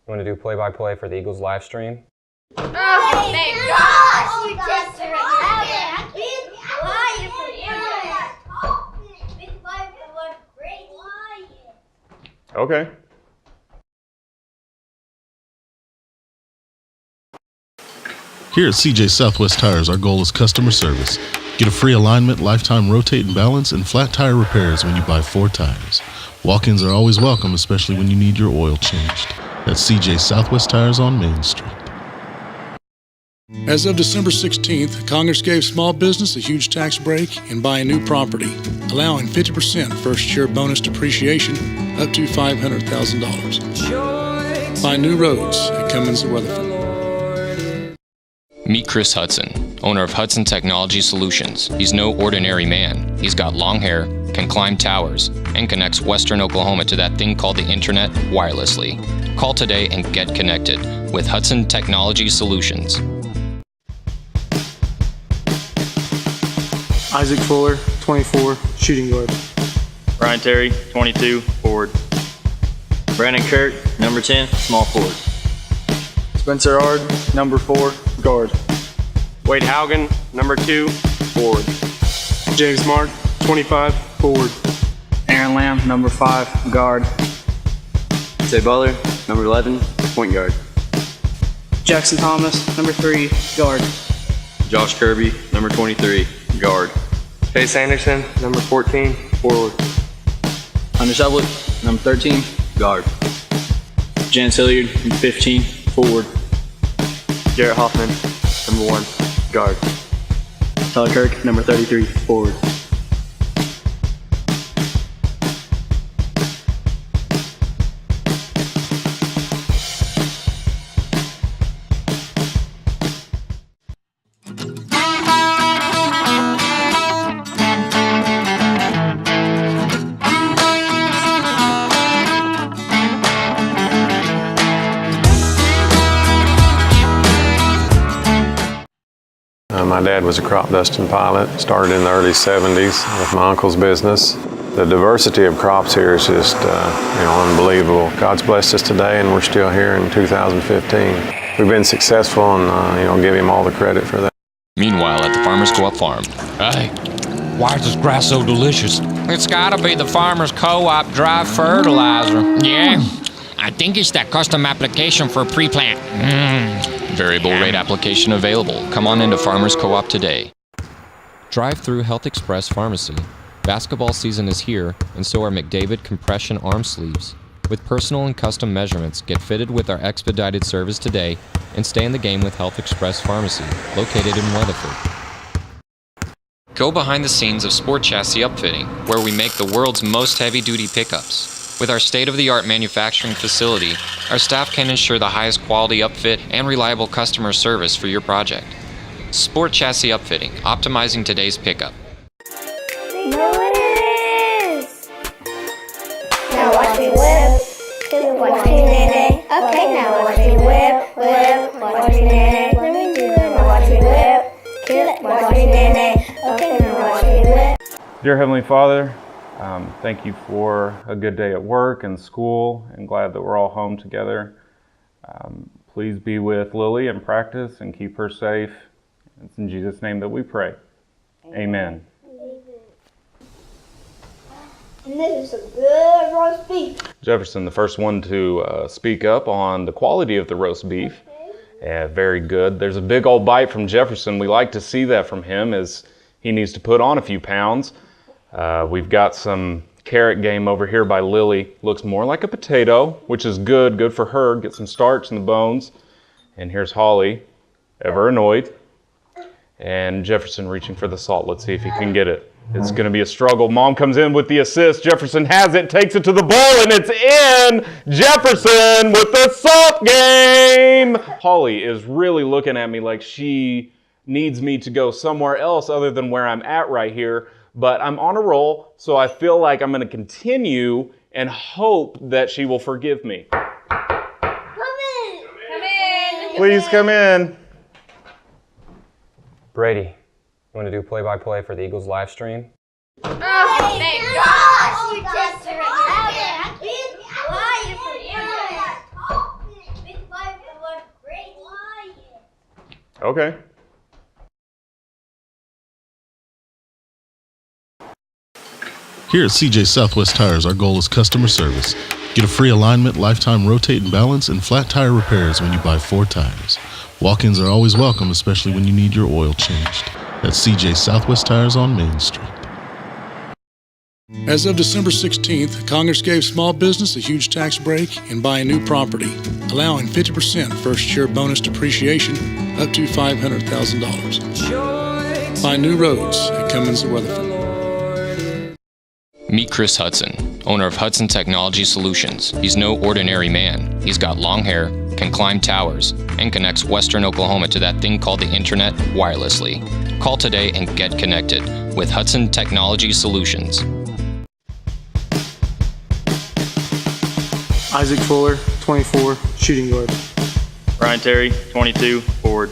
You want to do play-by-play for the Eagles live stream? Oh, thank gosh! You just Okay. Here at CJ Southwest Tires, our goal is customer service. Get a free alignment, lifetime rotate and balance, and flat tire repairs when you buy 4 tires. Walk-ins are always welcome, especially when you need your oil changed. That's CJ Southwest Tires on Main Street. As of December 16th, Congress gave small business a huge tax break in buying new property, allowing 50% first-year bonus depreciation up to $500,000. Buy new roads at Cummins and Weatherford. Meet Chris Hudson, owner of Hudson Technology Solutions. He's no ordinary man. He's got long hair, can climb towers, and connects Western Oklahoma to that thing called the internet wirelessly. Call today and get connected with Hudson Technology Solutions. Isaac Fuller, 24, shooting guard. Ryan Terry, 22, forward. Brandon Kirk, number 10, small forward. Spencer Ard, number 4, guard. Wade Haugen, number 2, forward. James Mark, 25, forward. Aaron Lamb, number 5, guard. Say Butler, number 11, point guard. Jackson Thomas, number 3, guard. Josh Kirby, number 23, guard. Chase Anderson, number 14, forward. Hunter Sublett, number 13, guard. Jan Hilliard, number 15, forward. Garrett Hoffman, number 1, guard. Tyler Kirk, number 33, forward. My dad was a crop dusting pilot, started in the early 70s with my uncle's business. The diversity of crops here is just unbelievable. God's blessed us today and we're still here in 2015. We've been successful and give him all the credit for that. Meanwhile, at the Farmers Co-op farm. Hey, why is this grass so delicious? It's gotta be the Farmers Co-op dry fertilizer. Yeah, I think it's that custom application for pre-plant. Variable rate application available. Come on into Farmers Co-op today. Drive-through Health Express Pharmacy. Basketball season is here, and so are McDavid compression arm sleeves. With personal and custom measurements, get fitted with our expedited service today and stay in the game with Health Express Pharmacy, located in Weatherford. Go behind the scenes of Sport Chassis Upfitting, where we make the world's most heavy-duty pickups. With our state-of-the-art manufacturing facility, our staff can ensure the highest quality upfit and reliable customer service for your project. Sport Chassis Upfitting, optimizing today's pickup. Know what it is. Now watch me whip. Watch me nay. Okay, now watch me whip. Watch me nay. Let me do it. Now watch me whip. Kill it. Watch me nay. Okay, now watch me whip. Dear Heavenly Father, thank you for a good day at work and school, and glad that we're all home together. Please be with Lily in practice and keep her safe. It's in Jesus' name that we pray. Amen. And this is a good roast beef. Jefferson, the first one to speak up on the quality of the roast beef. Yeah, very good. There's a big old bite from Jefferson. We like to see that from him, as he needs to put on a few pounds. We've got some carrot game over here by Lily. Looks more like a potato, which is good for her. Get some starch in the bones. And here's Holly, ever annoyed. And Jefferson reaching for the salt. Let's see if he can get it. It's going to be a struggle. Mom comes in with the assist. Jefferson has it, takes it to the bowl, and it's in! Jefferson with the salt game! Holly is really looking at me like she needs me to go somewhere else other than where I'm at right here. But I'm on a roll, so I feel like I'm going to continue and hope that she will forgive me. Come in. Come in. Please come in. Brady, you want to do play-by-play for the Eagles live stream? Oh, thank gosh! You just Okay. Here at CJ Southwest Tires, our goal is customer service. Get a free alignment, lifetime rotate and balance, and flat tire repairs when you buy 4 tires. Walk-ins are always welcome, especially when you need your oil changed. That's CJ Southwest Tires on Main Street. As of December 16th, Congress gave small business a huge tax break in buying new property, allowing 50% first-year bonus depreciation up to $500,000. Find new roads at Cummins and Weatherford. Meet Chris Hudson, owner of Hudson Technology Solutions. He's no ordinary man. He's got long hair, can climb towers, and connects Western Oklahoma to that thing called the internet wirelessly. Call today and get connected with Hudson Technology Solutions. Isaac Fuller, 24, shooting guard. Ryan Terry, 22, forward.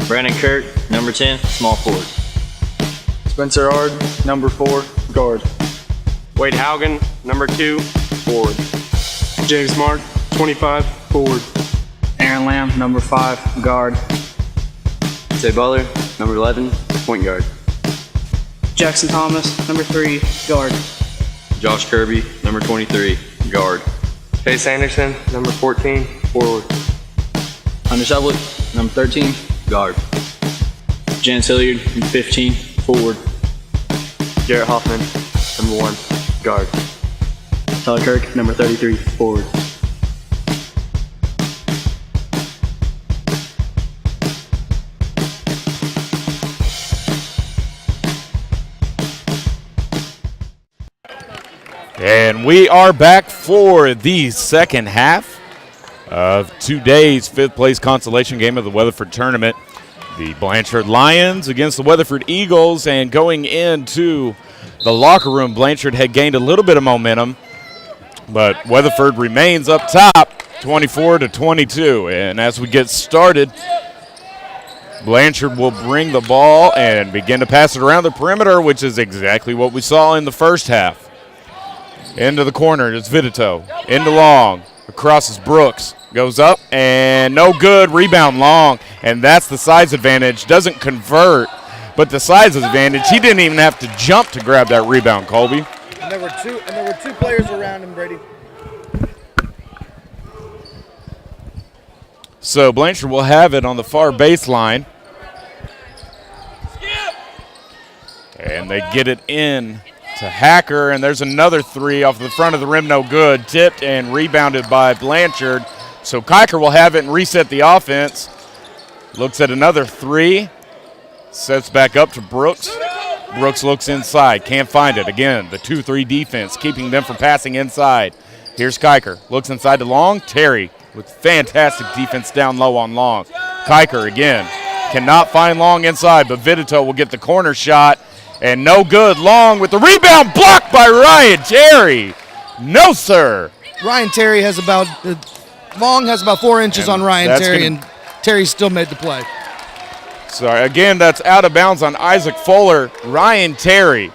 Brandon Kirk, number 10, small forward. Spencer Ard, number 4, guard. Wade Haugen, number 2, forward. James Mark, 25, forward. Aaron Lamb, number 5, guard. Tay Butler, number 11, point guard. Jackson Thomas, number 3, guard. Josh Kirby, number 23, guard. Chase Anderson, number 14, forward. Hunter Sublett, number 13, guard. Janice Hilliard, number 15, forward. Garrett Hoffman, number 1, guard. Tyler Kirk, number 33, forward. And we are back for the second half of today's 5th place consolation game of the Weatherford tournament. The Blanchard Lions against the Weatherford Eagles, and going into the locker room, Blanchard had gained a little bit of momentum, but Weatherford remains up top, 24-22. And as we get started, Blanchard will bring the ball and begin to pass it around the perimeter, which is exactly what we saw in the first half. Into the corner, it's Vidito. Into Long. Across is Brooks. Goes up and no good. Rebound Long. And that's the size advantage. Doesn't convert, but the size advantage. He didn't even have to jump to grab that rebound, Colby. And there were two players around him, Brady. So Blanchard will have it on the far baseline. And they get it in to Hacker, and there's another 3 off the front of the rim, no good. Tipped and rebounded by Blanchard. So Kiker will have it and reset the offense. Looks at another 3. Sets back up to Brooks. Brooks looks inside, can't find it. Again, the 2-3 defense, keeping them from passing inside. Here's Kiker, looks inside to Long. Terry with fantastic defense down low on Long. Kiker again, cannot find Long inside, but Vidito will get the corner shot. And no good. Long with the rebound, blocked by Ryan Terry. No, sir. Ryan Terry has about, Long has about 4 inches on Ryan Terry, and Terry still made the play. Sorry, again, that's out of bounds on Isaac Fuller. Ryan Terry.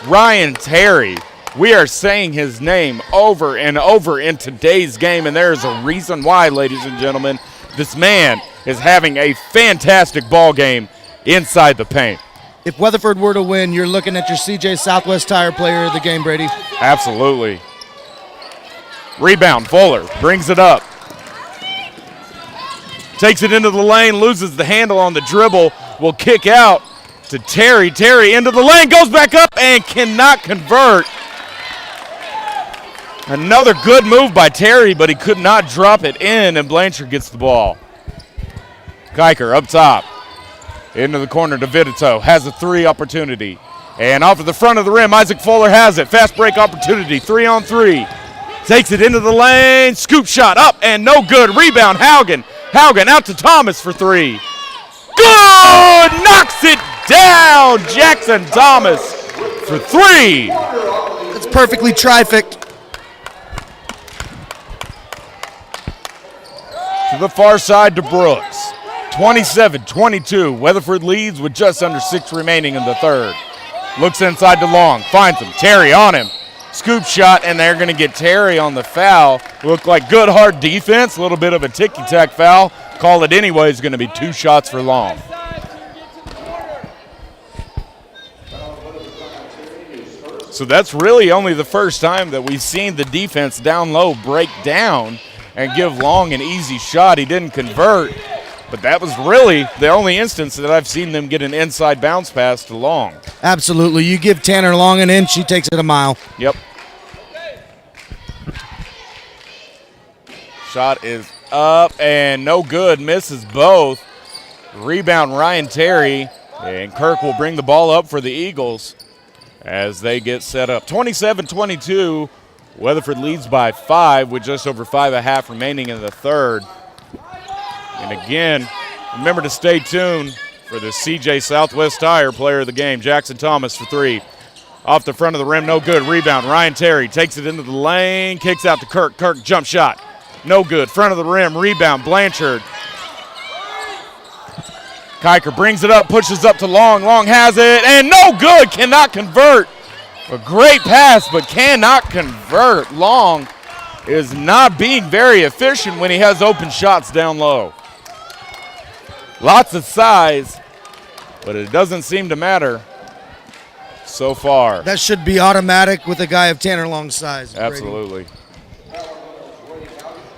Ryan Terry. We are saying his name over and over in today's game, and there is a reason why, ladies and gentlemen. This man is having a fantastic ball game inside the paint. If Weatherford were to win, you're looking at your CJ Southwest Tire player of the game, Brady. Absolutely. Rebound, Fuller brings it up. Takes it into the lane, loses the handle on the dribble, will kick out to Terry. Terry into the lane, goes back up and cannot convert. Another good move by Terry, but he could not drop it in, and Blanchard gets the ball. Kiker up top. Into the corner to Vidito, has a 3 opportunity. And off of the front of the rim, Isaac Fuller has it. Fast break opportunity, 3-on-3. Takes it into the lane, scoop shot up and no good. Rebound, Haugen. Haugen out to Thomas for 3. Good! Knocks it down, Jackson Thomas for 3. That's perfectly trifecta. To the far side to Brooks. 27-22. Weatherford leads with just under 6 remaining in the third. Looks inside to Long. Finds him. Terry on him. Scoop shot, and they're going to get Terry on the foul. Looked like good hard defense. A little bit of a ticky-tack foul. call it anyway, is going to be 2 shots for Long. So that's really only the first time that we've seen the defense down low break down and give Long an easy shot. He didn't convert, but that was really the only instance that I've seen them get an inside bounce pass to Long. Absolutely. You give Tanner Long an inch, he takes it a mile. Yep. Shot is up and no good. Misses both. Rebound Ryan Terry, and Kirk will bring the ball up for the Eagles as they get set up. 27-22, Weatherford leads by 5 with just over 5.5 remaining in the third. And again, remember to stay tuned for the CJ Southwest Tire player of the game, Jackson Thomas for 3. Off the front of the rim, no good. Rebound, Ryan Terry takes it into the lane, kicks out to Kirk. Kirk jump shot, no good. Front of the rim, rebound, Blanchard. Kiker brings it up, pushes up to Long. Long has it, and no good, cannot convert. A great pass, but cannot convert. Long is not being very efficient when he has open shots down low. Lots of size, but it doesn't seem to matter so far. That should be automatic with a guy of Tanner Long's size. Brady. Absolutely.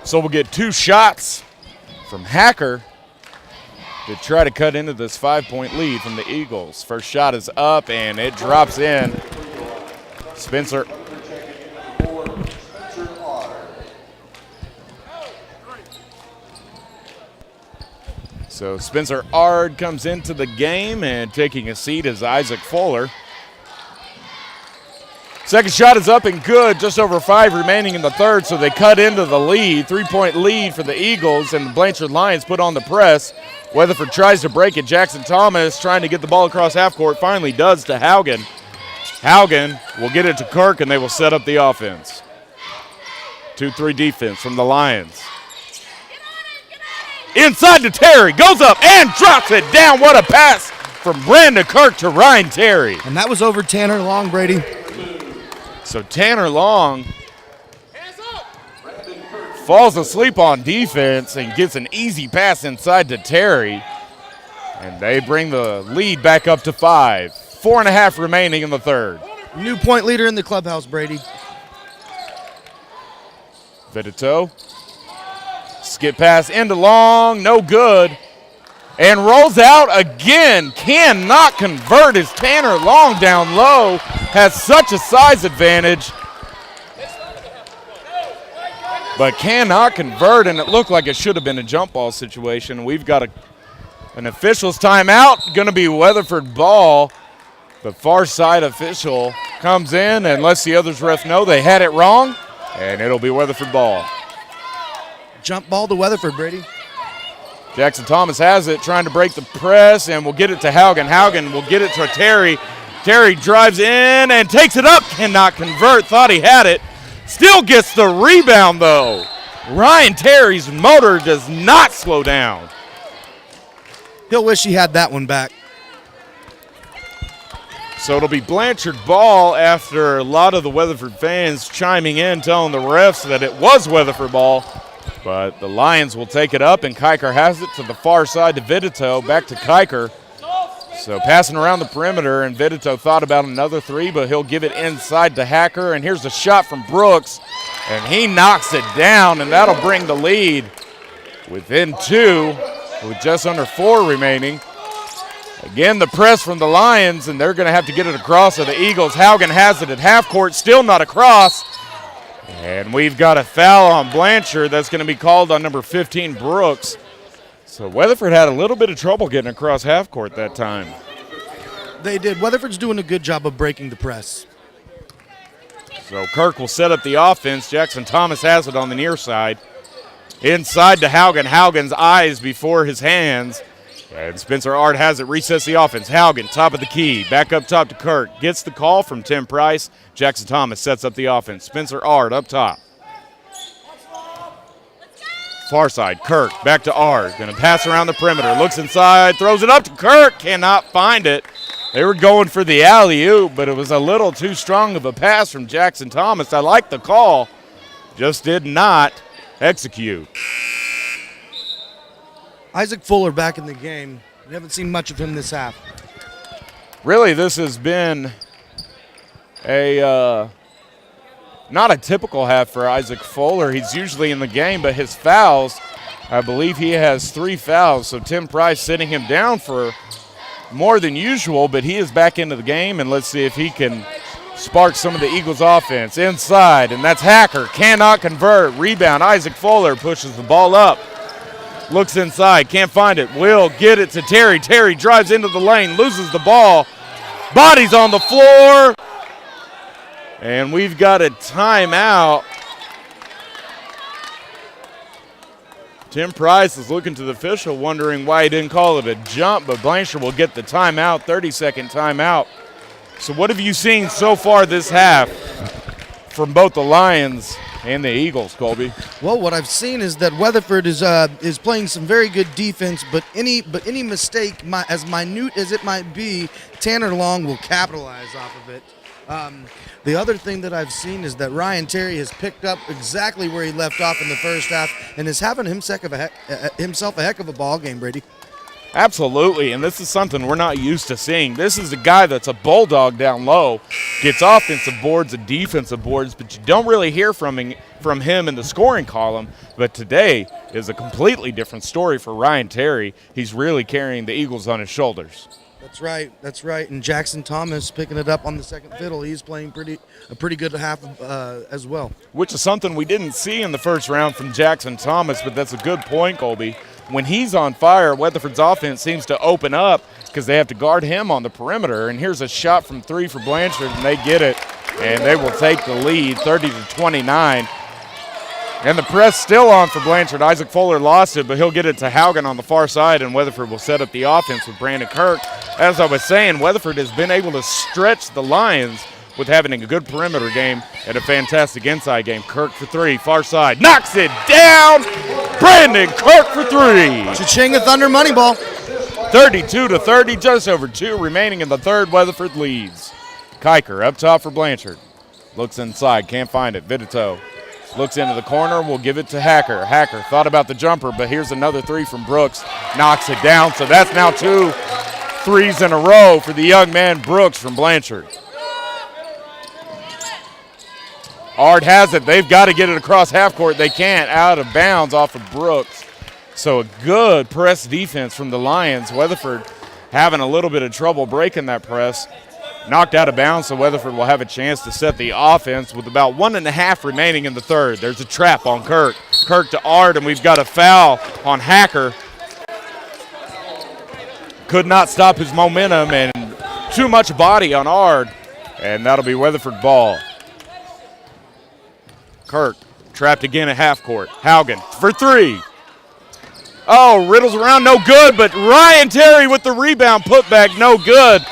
So we'll get 2 shots from Hacker to try to cut into this 5-point lead from the Eagles. First shot is up, and it drops in. Spencer. So Spencer Ard comes into the game, and taking a seat is Isaac Fuller. Second shot is up and good, just over 5 remaining in the third, so they cut into the lead. 3-point lead for the Eagles, and the Blanchard Lions put on the press. Weatherford tries to break it. Jackson Thomas trying to get the ball across half court, finally does to Haugen. Haugen will get it to Kirk, and they will set up the offense. 2-3 defense from the Lions. Inside to Terry, goes up and drops it down. What a pass from Brandon Kirk to Ryan Terry. And that was over Tanner Long, Brady. So Tanner Long falls asleep on defense and gets an easy pass inside to Terry. And they bring the lead back up to 5. 4.5 remaining in the third. New point leader in the clubhouse, Brady. Vidito. Skip pass into Long, no good. And rolls out again. Cannot convert as Tanner Long down low has such a size advantage, but cannot convert, and it looked like it should have been a jump ball situation. We've got an official's timeout, going to be Weatherford ball. The far side official comes in and lets the others ref know they had it wrong, and it'll be Weatherford ball. Jump ball to Weatherford, Brady. Jackson Thomas has it, trying to break the press, and will get it to Haugen. Haugen will get it to Terry. Terry drives in and takes it up, cannot convert, thought he had it. Still gets the rebound, though. Ryan Terry's motor does not slow down. He'll wish he had that one back. So it'll be Blanchard ball after a lot of the Weatherford fans chiming in, telling the refs that it was Weatherford ball. But the Lions will take it up, and Kiker has it to the far side to Vidito, back to Kiker. So passing around the perimeter, and Vidito thought about another 3, but he'll give it inside to Hacker. And here's a shot from Brooks, and he knocks it down, and that'll bring the lead within 2 with just under 4 remaining. Again, the press from the Lions, and they're going to have to get it across to the Eagles. Haugen has it at half court, still not across. And we've got a foul on Blanchard that's going to be called on number 15, Brooks. So Weatherford had a little bit of trouble getting across half court that time. They did. Weatherford's doing a good job of breaking the press. So Kirk will set up the offense. Jackson Thomas has it on the near side. Inside to Haugen. Haugen's eyes before his hands. And Spencer Ard has it, resets the offense. Haugen, top of the key, back up top to Kirk. Gets the call from Tim Price. Jackson Thomas sets up the offense. Spencer Ard up top. Far side, Kirk, back to Ard. Going to pass around the perimeter. Looks inside, throws it up to Kirk. Cannot find it. They were going for the alley-oop, but it was a little too strong of a pass from Jackson Thomas. I like the call, just did not execute. Isaac Fuller back in the game. We haven't seen much of him this half. Really, this has been a not a typical half for Isaac Fuller. He's usually in the game, but his fouls, I believe he has 3 fouls. So Tim Price sitting him down for more than usual, but he is back into the game, and let's see if he can spark some of the Eagles offense. Inside, and that's Hacker. Cannot convert. Rebound. Isaac Fuller pushes the ball up. Looks inside. Can't find it. Will get it to Terry. Terry drives into the lane. Loses the ball. Bodies on the floor. And we've got a timeout. Tim Price is looking to the official, wondering why he didn't call it a jump, but Blanchard will get the timeout, 30-second timeout. So what have you seen so far this half from both the Lions and the Eagles, Colby? Well, what I've seen is that Weatherford is playing some very good defense, but any mistake, as minute as it might be, Tanner Long will capitalize off of it. The other thing that I've seen is that Ryan Terry has picked up exactly where he left off in the first half and is having himself a heck of a ball game, Brady. Absolutely, and this is something we're not used to seeing. This is a guy that's a bulldog down low, gets offensive boards and defensive boards, but you don't really hear from him in the scoring column. But today is a completely different story for Ryan Terry. He's really carrying the Eagles on his shoulders. That's right. And Jackson Thomas picking it up on the second fiddle. He's playing a pretty good half as well. Which is something we didn't see in the first round from Jackson Thomas, but that's a good point, Colby. When he's on fire, Weatherford's offense seems to open up because they have to guard him on the perimeter. And here's a shot from 3 for Blanchard, and they get it, and they will take the lead, 30-29. And the press still on for Blanchard. Isaac Fuller lost it, but he'll get it to Haugen on the far side, and Weatherford will set up the offense with Brandon Kirk. As I was saying, Weatherford has been able to stretch the Lions with having a good perimeter game and a fantastic inside game. Kirk for 3, far side, knocks it down. Brandon Kirk for 3. Cha-ching, Thunder money ball. 32-30, just over 2 remaining in the third. Weatherford leads. Kiker up top for Blanchard. Looks inside, can't find it. Vidito looks into the corner, will give it to Hacker. Hacker thought about the jumper, but here's another 3 from Brooks. Knocks it down, so that's now 2 threes in a row for the young man Brooks from Blanchard. Ard has it. They've got to get it across half court. They can't. Out of bounds off of Brooks. So a good press defense from the Lions. Weatherford having a little bit of trouble breaking that press. Knocked out of bounds, so Weatherford will have a chance to set the offense with about 1.5 remaining in the third. There's a trap on Kirk. Kirk to Ard, and we've got a foul on Hacker. Could not stop his momentum, and too much body on Ard, and that'll be Weatherford ball. Kirk trapped again at half court. Haugen for 3. Oh, riddles around, no good, but Ryan Terry with the rebound putback, no good.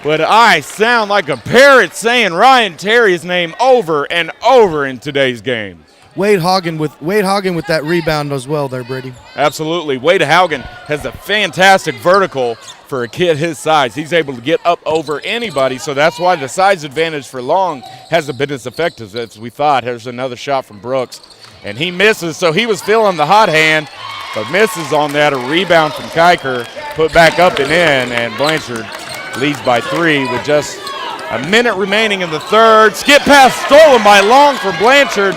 But I sound like a parrot saying Ryan Terry's name over and over in today's game. Wade Haugen with that rebound as well there, Brady. Absolutely. Wade Haugen has a fantastic vertical for a kid his size. He's able to get up over anybody, so that's why the size advantage for Long hasn't been as effective as we thought. Here's another shot from Brooks, and he misses, so he was feeling the hot hand, but misses on that. A rebound from Kiker, put back up and in, and Blanchard leads by 3 with just a minute remaining in the third. Skip pass stolen by Long for Blanchard.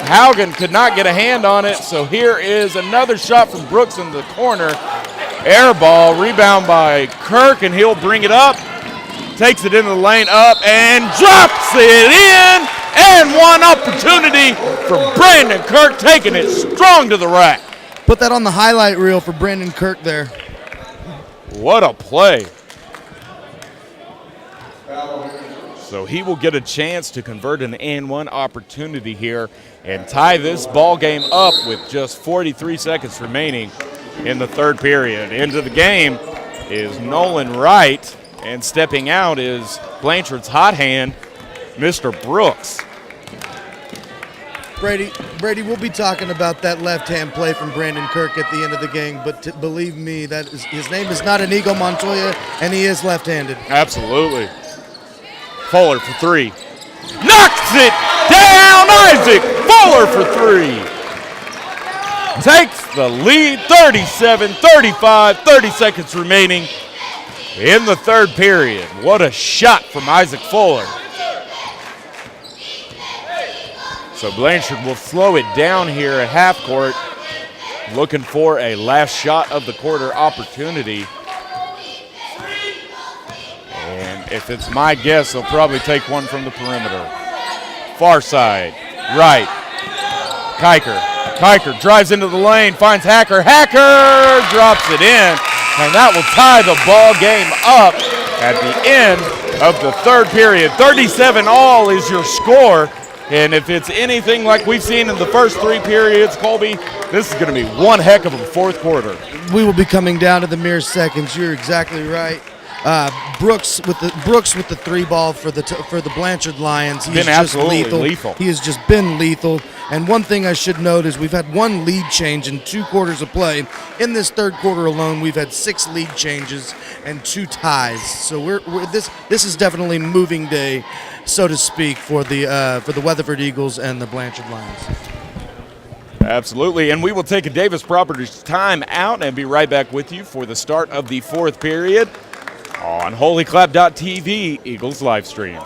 Haugen could not get a hand on it, so here is another shot from Brooks in the corner. Air ball, rebound by Kirk, and he'll bring it up. Takes it into the lane, up, and drops it in. And one opportunity for Brandon Kirk, taking it strong to the rack. Put that on the highlight reel for Brandon Kirk there. What a play. So he will get a chance to convert an and-one opportunity here and tie this ball game up with just 43 seconds remaining in the third period. Into the game is Nolan Wright, and stepping out is Blanchard's hot hand, Mr. Brooks. Brady, we'll be talking about that left-hand play from Brandon Kirk at the end of the game, but believe me, his name is not Inigo Montoya, and he is left-handed. Absolutely. Fuller for 3. Knocks it down, Isaac Fuller for 3. takes the lead, 37-35, 30 seconds remaining in the third period. What a shot from Isaac Fuller. So Blanchard will slow it down here at half court, looking for a last shot of the quarter opportunity. And if it's my guess, they'll probably take one from the perimeter. Far side, right. Kiker drives into the lane, finds Hacker. Hacker drops it in, and that will tie the ball game up at the end of the third period. 37-all is your score. And if it's anything like we've seen in the first three periods, Colby, this is going to be one heck of a fourth quarter. We will be coming down to the mere seconds. You're exactly right. Brooks with the three ball for the Blanchard Lions. He's been absolutely lethal. He has just been lethal. And one thing I should note is we've had one lead change in 2 quarters of play. In this third quarter alone, we've had 6 lead changes and 2 ties. So this is definitely moving day, so to speak, for the Weatherford Eagles and the Blanchard Lions. Absolutely, and we will take a Davis Properties time out and be right back with you for the start of the fourth period on HOLYCLAP.tv, Eagles live stream.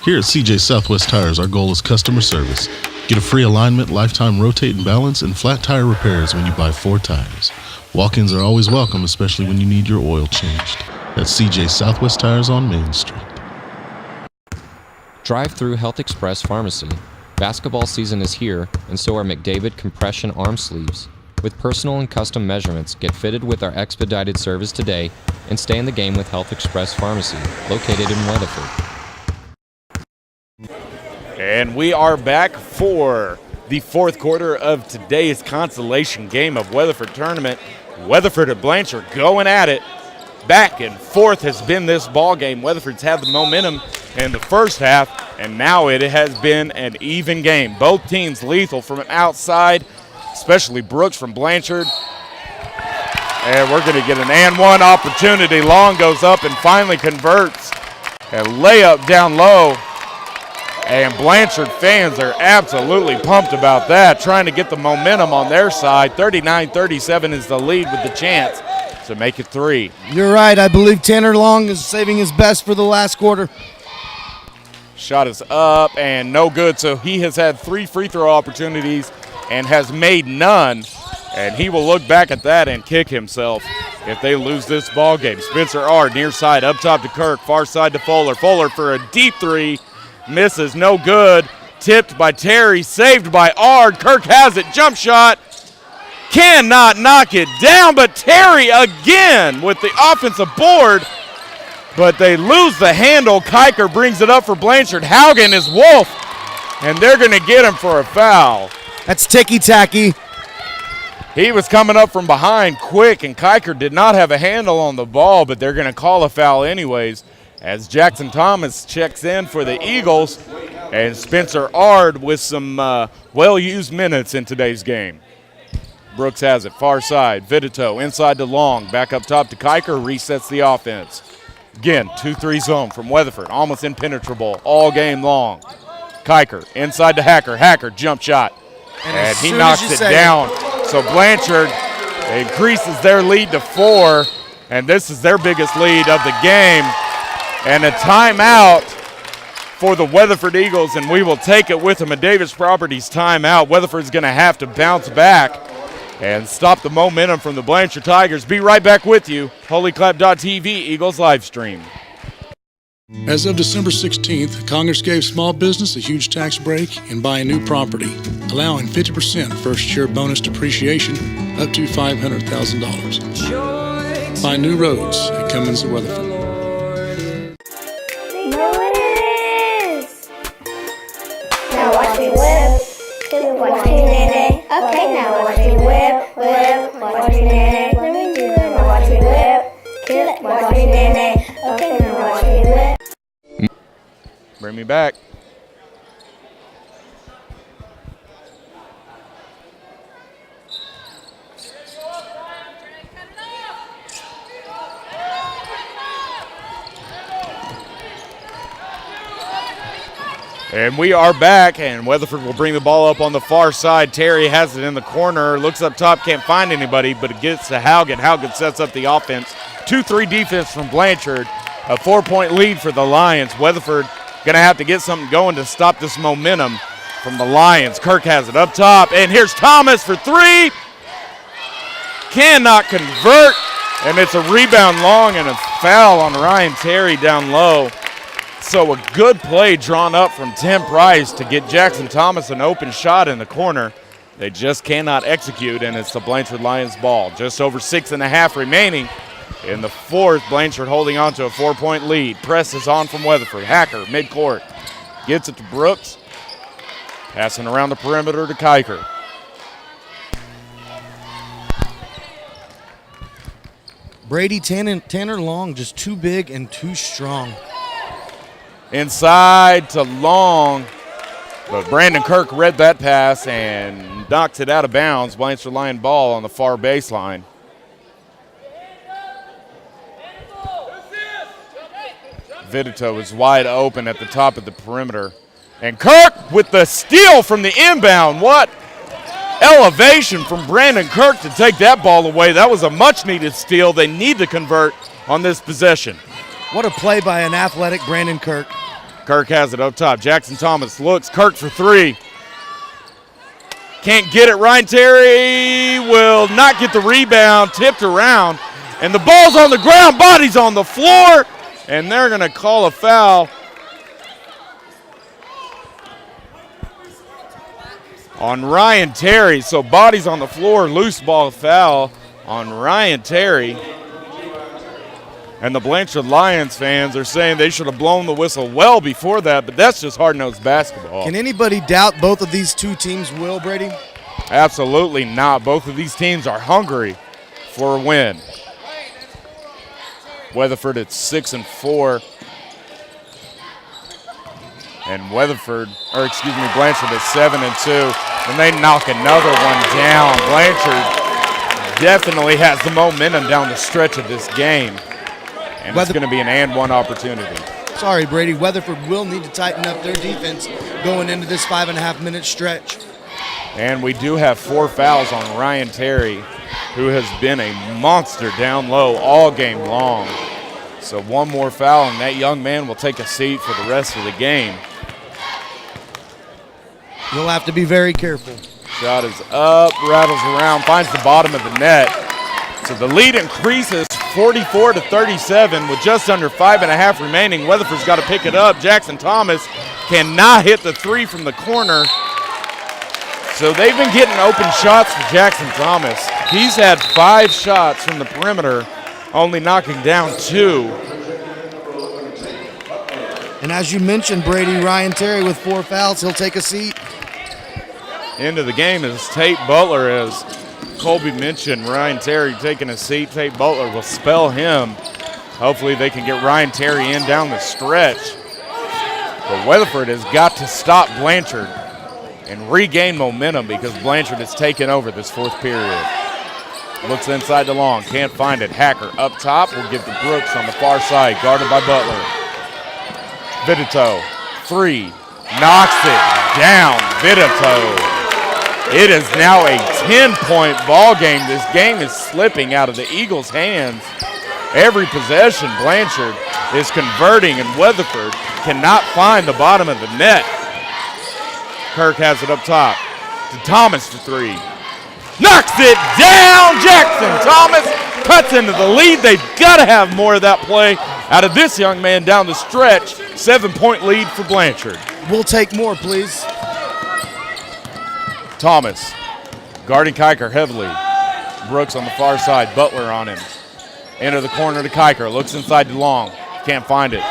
Here at CJ Southwest Tires, our goal is customer service. Get a free alignment, lifetime rotate and balance, and flat tire repairs when you buy 4 tires. Walk-ins are always welcome, especially when you need your oil changed. That's CJ Southwest Tires on Main Street. Drive through Health Express Pharmacy. Basketball season is here, and so are McDavid compression arm sleeves. With personal and custom measurements, get fitted with our expedited service today and stay in the game with Health Express Pharmacy, located in Weatherford. And we are back for the fourth quarter of today's consolation game of Weatherford tournament. Weatherford and Blanchard going at it. Back and forth has been this ball game. Weatherford's had the momentum in the first half, and now it has been an even game. Both teams lethal from outside, especially Brooks from Blanchard. And we're going to get an and one opportunity. Long goes up and finally converts. A layup down low. And Blanchard fans are absolutely pumped about that, trying to get the momentum on their side. 39-37 is the lead with the chance to make it 3. You're right. I believe Tanner Long is saving his best for the last quarter. Shot is up and no good. So he has had 3 free throw opportunities and has made none. And he will look back at that and kick himself if they lose this ball game. Spencer Ard near side, up top to Kirk, far side to Fuller. Fuller for a deep 3. Misses, no good. Tipped by Terry, saved by Ard. Kirk has it, jump shot. Cannot knock it down, but Terry again with the offensive board. But they lose the handle. Kiker brings it up for Blanchard. Haugen is Wolf, and they're going to get him for a foul. That's ticky-tacky. He was coming up from behind quick, and Kiker did not have a handle on the ball, but they're going to call a foul anyways, as Jackson Thomas checks in for the Eagles, and Spencer Ard with some well-used minutes in today's game. Brooks has it, far side, Vidito inside to Long, back up top to Kiker, resets the offense. Again, 2-3 zone from Weatherford, almost impenetrable all game long. Kiker inside to Hacker, Hacker jump shot, and he knocks it down. So Blanchard increases their lead to 4, and this is their biggest lead of the game. And a timeout for the Weatherford Eagles, and we will take it with them. A Davis Properties timeout. Weatherford's going to have to bounce back and stop the momentum from the Blanchard Tigers. Be right back with you. HOLYCLAP.tv, Eagles live stream. As of December 16th, Congress gave small business a huge tax break in buying new property, allowing 50% first-year bonus depreciation up to $500,000. Buy new roads at Cummins and Weatherford. Know what it is? Now watch me whip, watch me nay. Okay, now watch me whip, watch me nay. Let me do it. Now watch me whip, watch me nay. Okay, now watch me whip. Bring me back. And we are back, and Weatherford will bring the ball up on the far side. Terry has it in the corner, looks up top, can't find anybody, but it gets to Haugen. Haugen sets up the offense. 2-3 defense from Blanchard. A 4-point lead for the Lions. Weatherford going to have to get something going to stop this momentum from the Lions. Kirk has it up top, and here's Thomas for three. Cannot convert, and it's a rebound long and a foul on Ryan Terry down low. So a good play drawn up from Tim Price to get Jackson Thomas an open shot in the corner. They just cannot execute, and it's the Blanchard Lions ball. Just over 6.5 remaining in the fourth. Blanchard holding on to a 4-point lead. Press is on from Weatherford. Hacker, midcourt, gets it to Brooks. Passing around the perimeter to Kiker. Brady Tanner Long just too big and too strong. Inside to Long, but Brandon Kirk read that pass and knocked it out of bounds. Blanchard Lion ball on the far baseline. Vidito is wide open at the top of the perimeter. And Kirk with the steal from the inbound. What elevation from Brandon Kirk to take that ball away. That was a much-needed steal. They need to convert on this possession. What a play by an athletic Brandon Kirk. Kirk has it up top. Jackson Thomas looks. Kirk for three. Can't get it. Ryan Terry will not get the rebound. Tipped around. And the ball's on the ground. Body's on the floor. And they're going to call a foul on Ryan Terry. So body's on the floor. Loose ball foul on Ryan Terry. And the Blanchard Lions fans are saying they should have blown the whistle well before that, but that's just hard-nosed basketball. Can anybody doubt both of these two teams will, Brady? Absolutely not. Both of these teams are hungry for a win. Weatherford at 6-4. And Blanchard at 7-2. And they knock another one down. Blanchard definitely has the momentum down the stretch of this game. And it's going to be an and-one opportunity. Sorry, Brady. Weatherford will need to tighten up their defense going into this 5.5-minute stretch. And we do have 4 fouls on Ryan Terry, who has been a monster down low all game long. So one more foul, and that young man will take a seat for the rest of the game. You'll have to be very careful. Shot is up, rattles around, finds the bottom of the net. So the lead increases 44-37 with just under 5.5 remaining. Weatherford's got to pick it up. Jackson Thomas cannot hit the three from the corner. So they've been getting open shots for Jackson Thomas. He's had 5 shots from the perimeter, only knocking down 2. And as you mentioned, Brady, Ryan Terry with 4 fouls, he'll take a seat. Into the game is Tate Butler, as Colby mentioned. Ryan Terry taking a seat. Tate Butler will spell him. Hopefully they can get Ryan Terry in down the stretch. But Weatherford has got to stop Blanchard and regain momentum, because Blanchard has taken over this fourth period. Looks inside the Long, can't find it. Hacker up top will give to Brooks on the far side, guarded by Butler. Vidito, 3, knocks it down. Vidito. It is now a 10-point ball game. This game is slipping out of the Eagles' hands. Every possession, Blanchard is converting, and Weatherford cannot find the bottom of the net. Kirk has it up top to Thomas for 3. Knocks it down. Jackson Thomas cuts into the lead. They've got to have more of that play out of this young man down the stretch. 7-point lead for Blanchard. We'll take more, please. Thomas guarding Kiker heavily. Brooks on the far side. Butler on him. Into the corner to Kiker. Looks inside to Long. Can't find it.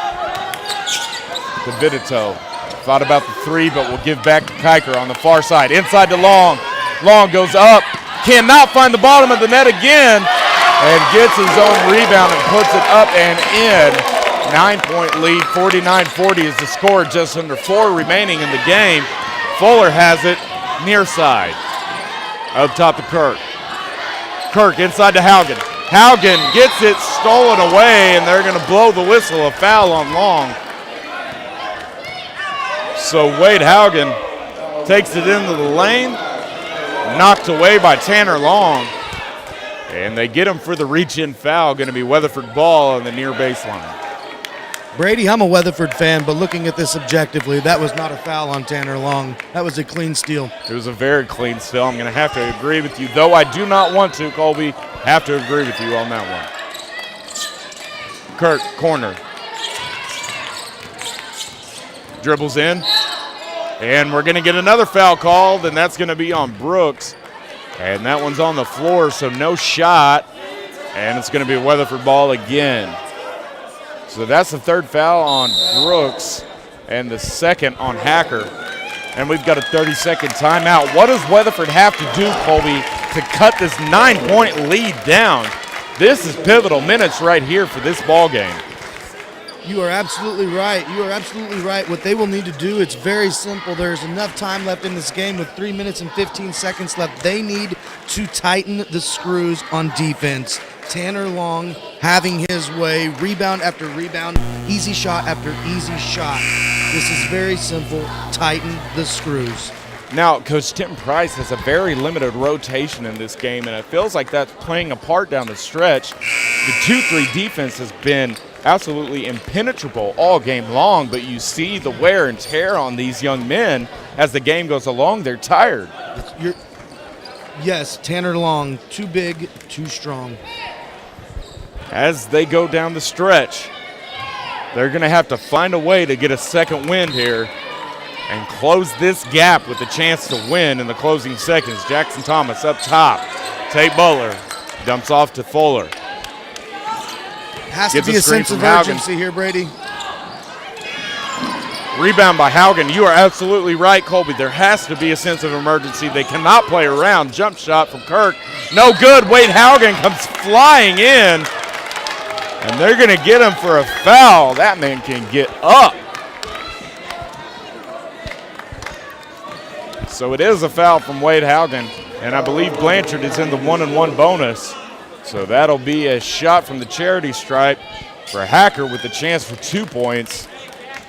To Vidito. Thought about the 3, but will give back to Kiker on the far side. Inside to Long. Long goes up. Cannot find the bottom of the net again. And gets his own rebound and puts it up and in. 9-point lead. 49-40 is the score. Just under 4 remaining in the game. Fuller has it near side. Up top to Kirk. Kirk inside to Haugen. Haugen gets it stolen away, and they're going to blow the whistle. A foul on Long. So Wade Haugen takes it into the lane, knocked away by Tanner Long, and they get him for the reach-in foul. Going to be Weatherford ball on the near baseline. Brady, I'm a Weatherford fan, but looking at this objectively, that was not a foul on Tanner Long. That was a clean steal. It was a very clean steal. I'm going to have to agree with you, though I do not want to, Colby, have to agree with you on that one. Kirk, corner. Dribbles in. And we're going to get another foul called, and that's going to be on Brooks. And that one's on the floor, so no shot. And it's going to be a Weatherford ball again. So that's the third foul on Brooks and the second on Hacker. And we've got a 30-second timeout. What does Weatherford have to do, Colby, to cut this 9-point lead down? This is pivotal minutes right here for this ball game. You are absolutely right. You are absolutely right. What they will need to do, it's very simple. There's enough time left in this game with 3 minutes and 15 seconds left. They need to tighten the screws on defense. Tanner Long having his way, rebound after rebound, easy shot after easy shot. This is very simple. Tighten the screws. Now, Coach Tim Price has a very limited rotation in this game, and it feels like that's playing a part down the stretch. The 2-3 defense has been absolutely impenetrable all game long, but you see the wear and tear on these young men as the game goes along. They're tired. Yes, Tanner Long, too big, too strong. As they go down the stretch, they're going to have to find a way to get a second wind here and close this gap with a chance to win in the closing seconds. Jackson Thomas up top. Tate Butler dumps off to Fuller. Has to be a sense of urgency here, Brady. Rebound by Haugen. You are absolutely right, Colby. There has to be a sense of emergency. They cannot play around. Jump shot from Kirk. No good. Wade Haugen comes flying in. And they're going to get him for a foul. That man can get up. So it is a foul from Wade Haugen. And I believe Blanchard is in the 1-and-1 bonus. So that'll be a shot from the charity stripe for Hacker with a chance for 2 points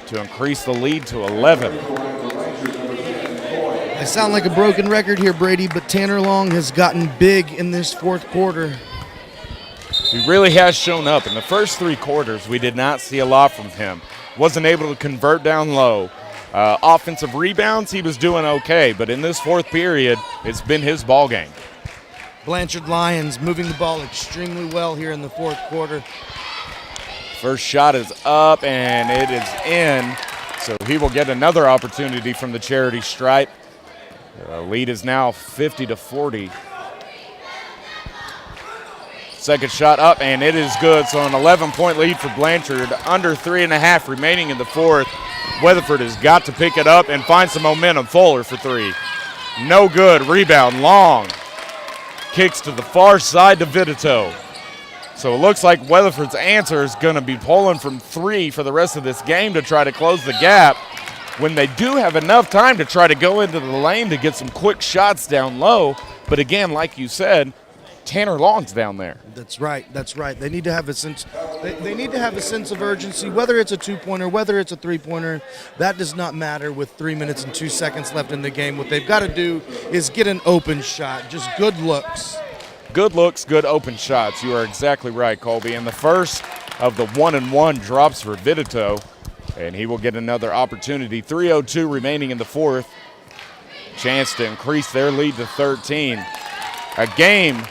to increase the lead to 11. I sound like a broken record here, Brady, but Tanner Long has gotten big in this fourth quarter. He really has shown up. In the first 3 quarters, we did not see a lot from him. Wasn't able to convert down low. Offensive rebounds, he was doing okay, but in this fourth period, it's been his ball game. Blanchard Lions moving the ball extremely well here in the fourth quarter. First shot is up, and it is in, so he will get another opportunity from the charity stripe. The lead is now 50-40. Second shot up, and it is good. So an 11-point lead for Blanchard. Under 3.5 remaining in the fourth. Weatherford has got to pick it up and find some momentum. Fuller for 3. No good. Rebound. Long. Kicks to the far side to Vitito. So it looks like Weatherford's answer is going to be pulling from 3 for the rest of this game to try to close the gap. When they do have enough time to try to go into the lane to get some quick shots down low. But again, like you said, Tanner Long's down there. That's right. That's right. They need to have a sense. They need to have a sense of urgency. Whether it's a 2-pointer, whether it's a 3-pointer, that does not matter. With 3 minutes and 2 seconds left in the game, what they've got to do is get an open shot. Just good looks. Good looks, good open shots. You are exactly right, Colby. And the first of the 1-and-1 drops for Vitito, and he will get another opportunity. 3:02 remaining in the fourth. Chance to increase their lead to 13. A game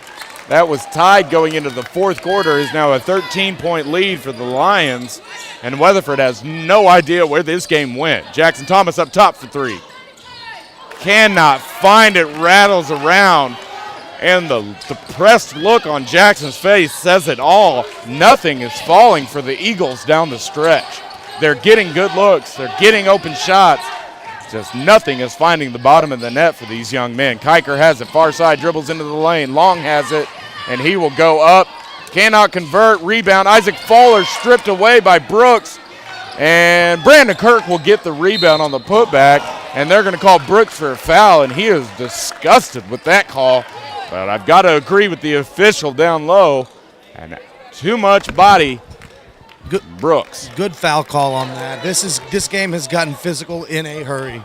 that was tied going into the fourth quarter is now a 13-point lead for the Lions, and Weatherford has no idea where this game went. Jackson Thomas up top for 3. Cannot find it, rattles around, and the depressed look on Jackson's face says it all. Nothing is falling for the Eagles down the stretch. They're getting good looks. They're getting open shots. Just nothing is finding the bottom of the net for these young men. Kiker has it, far side, dribbles into the lane. Long has it, and he will go up. Cannot convert, rebound. Isaac Fuller stripped away by Brooks. And Brandon Kirk will get the rebound on the putback, and they're going to call Brooks for a foul, and he is disgusted with that call. But I've got to agree with the official down low, and too much body Brooks. Good foul call on that. This game has gotten physical in a hurry.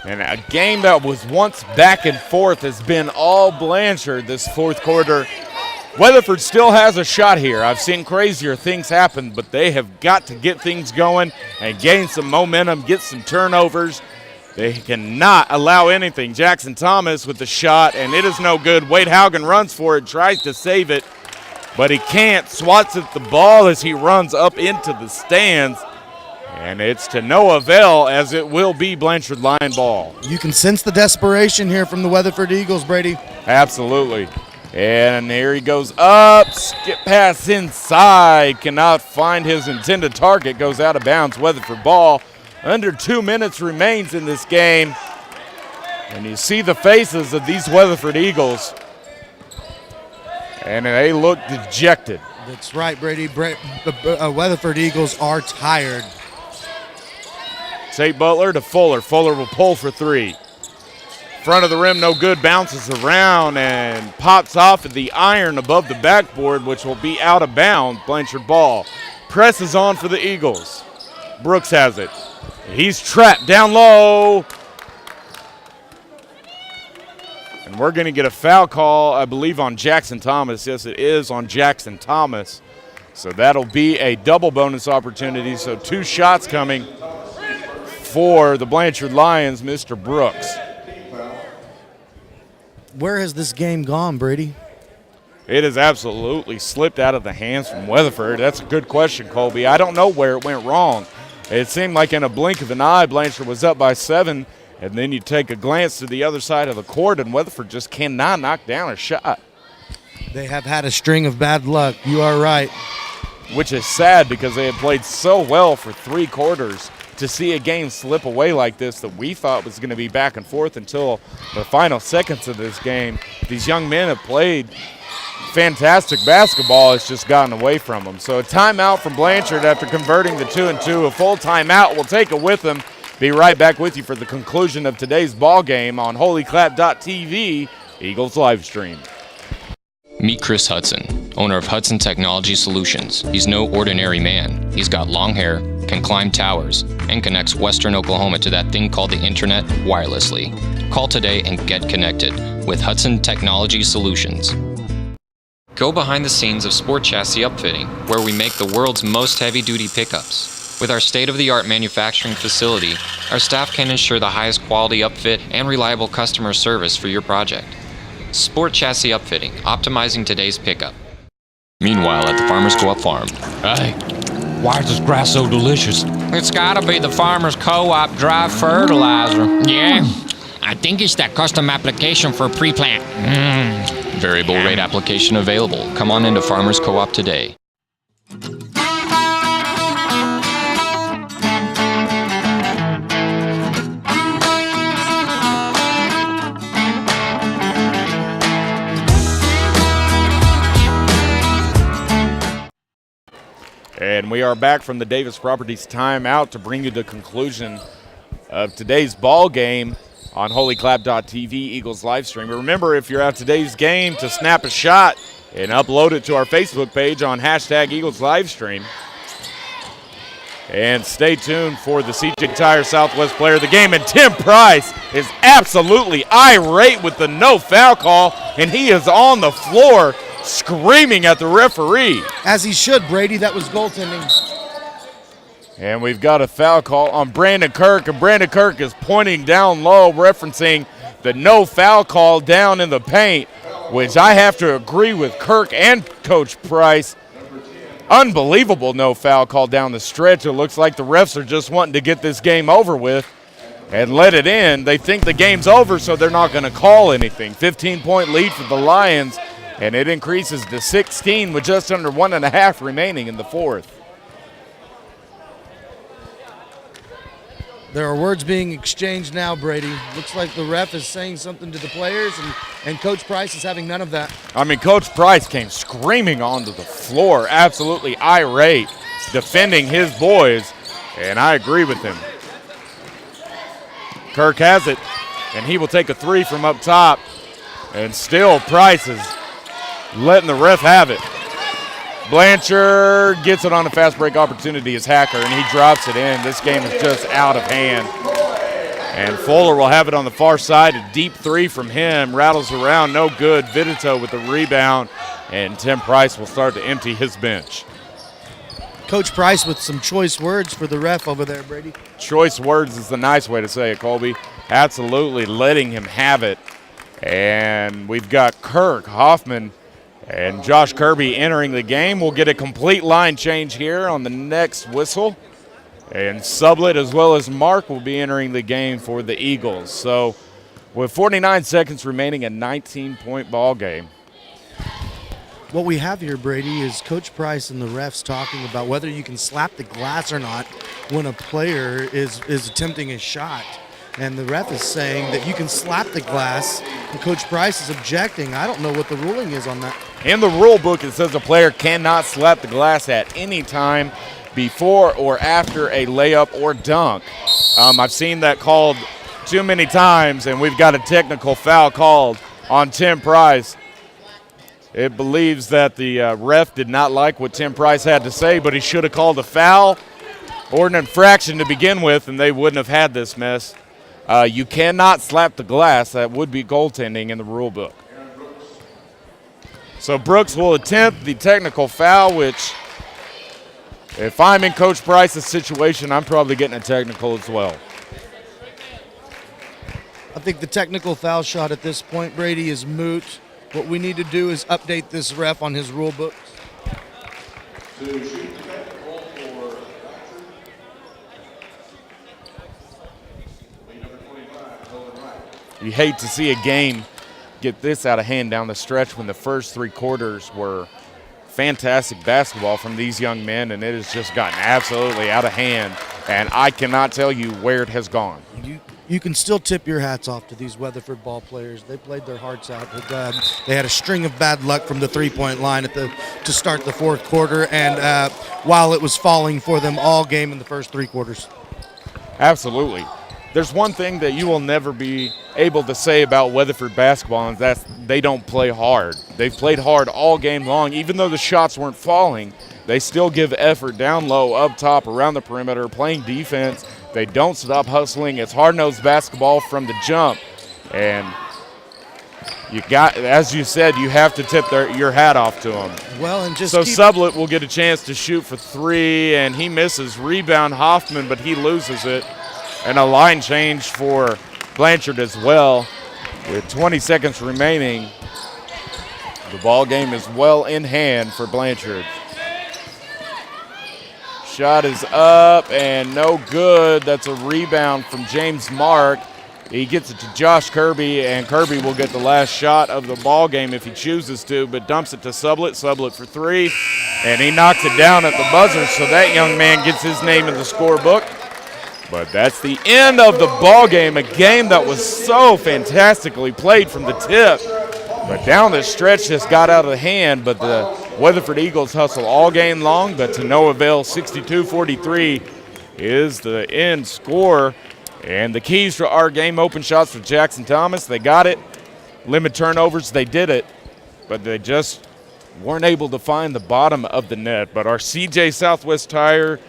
And a game that was once back and forth has been all Blanchard this fourth quarter. Weatherford still has a shot here. I've seen crazier things happen, but they have got to get things going and gain some momentum, get some turnovers. They cannot allow anything. Jackson Thomas with the shot, and it is no good. Wade Haugen runs for it, tries to save it, but he can't. Swats at the ball as he runs up into the stands. And it's to no avail, as it will be Blanchard Lion ball. You can sense the desperation here from the Weatherford Eagles, Brady. Absolutely. And here he goes up, skip pass inside, cannot find his intended target, goes out of bounds. Weatherford ball. Under 2 minutes remains in this game. And you see the faces of these Weatherford Eagles, and they look dejected. That's right, Brady. The Weatherford Eagles are tired. Tate Butler to Fuller. Fuller will pull for three. Front of the rim, no good. Bounces around and pops off at the iron above the backboard, which will be out of bounds. Blanchard ball. Presses on for the Eagles. Brooks has it. He's trapped down low. And we're going to get a foul call, I believe, on Jackson Thomas. Yes, it is on Jackson Thomas. So that'll be a double bonus opportunity. So 2 shots coming for the Blanchard Lions, Mr. Brooks. Where has this game gone, Brady? It has absolutely slipped out of the hands from Weatherford. That's a good question, Colby. I don't know where it went wrong. It seemed like in a blink of an eye, Blanchard was up by 7, and then you take a glance to the other side of the court, and Weatherford just cannot knock down a shot. They have had a string of bad luck. You are right. Which is sad because they had played so well for 3 quarters. To see a game slip away like this that we thought was going to be back and forth until the final seconds of this game. These young men have played fantastic basketball. It's just gotten away from them. So a timeout from Blanchard after converting the 2-2. A full timeout. We'll take it with them. Be right back with you for the conclusion of today's ball game on HOLYCLAP.tv, Eagles live stream. Meet Chris Hudson, owner of Hudson Technology Solutions. He's no ordinary man. He's got long hair, can climb towers, and connects Western Oklahoma to that thing called the internet wirelessly. Call today and get connected with Hudson Technology Solutions. Go behind the scenes of Sport Chassis Upfitting, where we make the world's most heavy-duty pickups. With our state-of-the-art manufacturing facility, our staff can ensure the highest quality upfit and reliable customer service for your project. Sport Chassis Upfitting, optimizing today's pickup. Meanwhile, at the Farmers Co-op farm. Hey, why is this grass so delicious? It's gotta be the Farmers Co-op dry fertilizer. Yeah, I think it's that custom application for pre-plant. Variable rate application available. Come on into Farmers Co-op today. And we are back from the Davis Properties timeout to bring you the conclusion of today's ball game on HOLYCLAP.tv, Eagles live stream. But remember, if you're at today's game, to snap a shot and upload it to our Facebook page on hashtag Eagles live stream. And stay tuned for the CJ Tire Southwest player of the game. And Tim Price is absolutely irate with the no foul call, and he is on the floor screaming at the referee. As he should, Brady. That was goaltending. And we've got a foul call on Brandon Kirk, and Brandon Kirk is pointing down low, referencing the no foul call down in the paint, which I have to agree with Kirk and Coach Price. Unbelievable no foul call down the stretch. It looks like the refs are just wanting to get this game over with and let it in. They think the game's over, so they're not going to call anything. 15-point lead for the Lions, and it increases to 16 with just under 1.5 remaining in the fourth. There are words being exchanged now, Brady. Looks like the ref is saying something to the players, and Coach Price is having none of that. I mean, Coach Price came screaming onto the floor, absolutely irate, defending his boys, and I agree with him. Kirk has it, and he will take a three from up top, and still Price is letting the ref have it. Blanchard gets it on a fast break opportunity as Hacker, and he drops it in. This game is just out of hand. And Fuller will have it on the far side. A deep three from him. Rattles around, no good. Vidito with the rebound. And Tim Price will start to empty his bench. Coach Price with some choice words for the ref over there, Brady. Choice words is the nice way to say it, Colby. Absolutely letting him have it. And we've got Kirk, Hoffman, and Josh Kirby entering the game. We'll get a complete line change here on the next whistle. And Sublett as well as Mark will be entering the game for the Eagles. So with 49 seconds remaining, a 19-point ball game. What we have here, Brady, is Coach Price and the refs talking about whether you can slap the glass or not when a player is attempting a shot. And the ref is saying that you can slap the glass, and Coach Price is objecting. I don't know what the ruling is on that. In the rule book, it says a player cannot slap the glass at any time before or after a layup or dunk. I've seen that called too many times, and we've got a technical foul called on Tim Price. It believes that the ref did not like what Tim Price had to say, but he should have called a foul or an infraction to begin with, and they wouldn't have had this mess. You cannot slap the glass. That would be goaltending in the rule book. So Brooks will attempt the technical foul, which if I'm in Coach Price's situation, I'm probably getting a technical as well. I think the technical foul shot at this point, Brady, is moot. What we need to do is update this ref on his rule books. You hate to see a game get this out of hand down the stretch when the first three quarters were fantastic basketball from these young men, and it has just gotten absolutely out of hand, and I cannot tell you where it has gone. You can still tip your hats off to these Weatherford ball players. They played their hearts out. They had a string of bad luck from the three-point line to start the fourth quarter, and while it was falling for them all game in the first three quarters. Absolutely. There's one thing that you will never be able to say about Weatherford basketball, and that's they don't play hard. They've played hard all game long. Even though the shots weren't falling, they still give effort down low, up top, around the perimeter, playing defense. They don't stop hustling. It's hard-nosed basketball from the jump. And you got, as you said, you have to tip your hat off to them. Well, and just so Sublett will get a chance to shoot for three, and he misses. Rebound Hoffman, but he loses it. And a line change for Blanchard as well. With 20 seconds remaining, the ball game is well in hand for Blanchard. Shot is up and no good. That's a rebound from James Mark. He gets it to Josh Kirby, and Kirby will get the last shot of the ball game if he chooses to, but dumps it to Sublett. Sublett for three, and he knocks it down at the buzzer, so that young man gets his name in the scorebook. But that's the end of the ball game, a game that was so fantastically played from the tip. But down the stretch, just got out of hand, but the Weatherford Eagles hustle all game long, but to no avail. 62-43 is the end score. And the keys to our game: open shots for Jackson Thomas. They got it. Limit turnovers, they did it. But they just weren't able to find the bottom of the net. But our CJ Southwest Tire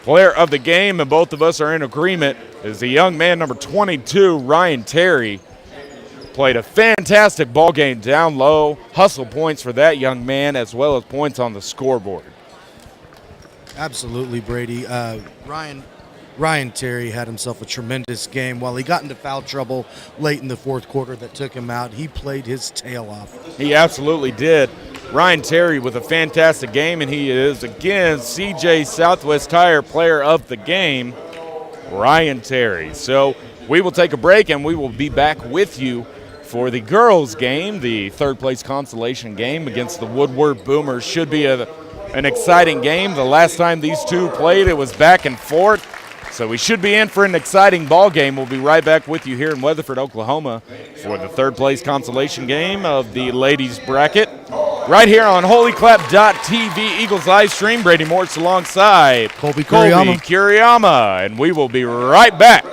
player of the game, and both of us are in agreement, is the young man, number 22, Ryan Terry. Played a fantastic ball game down low. Hustle points for that young man, as well as points on the scoreboard. Absolutely, Brady. Ryan Terry had himself a tremendous game. While he got into foul trouble late in the fourth quarter that took him out, he played his tail off. He absolutely did. Ryan Terry with a fantastic game, and he is, again, CJ Southwest Tire player of the game, Ryan Terry. So we will take a break, and we will be back with you for the girls' game, the third-place consolation game against the Woodward Boomers. Should be an exciting game. The last time these two played, it was back and forth. So we should be in for an exciting ball game. We'll be right back with you here in Weatherford, Oklahoma for the third-place consolation game of the ladies' bracket. Right here on HOLYCLAP.tv, Eagles live stream. Brady Morse alongside Colby Kuriyama. And we will be right back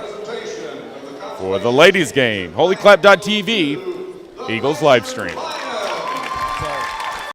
for the ladies' game. HOLYCLAP.tv, Eagles live stream.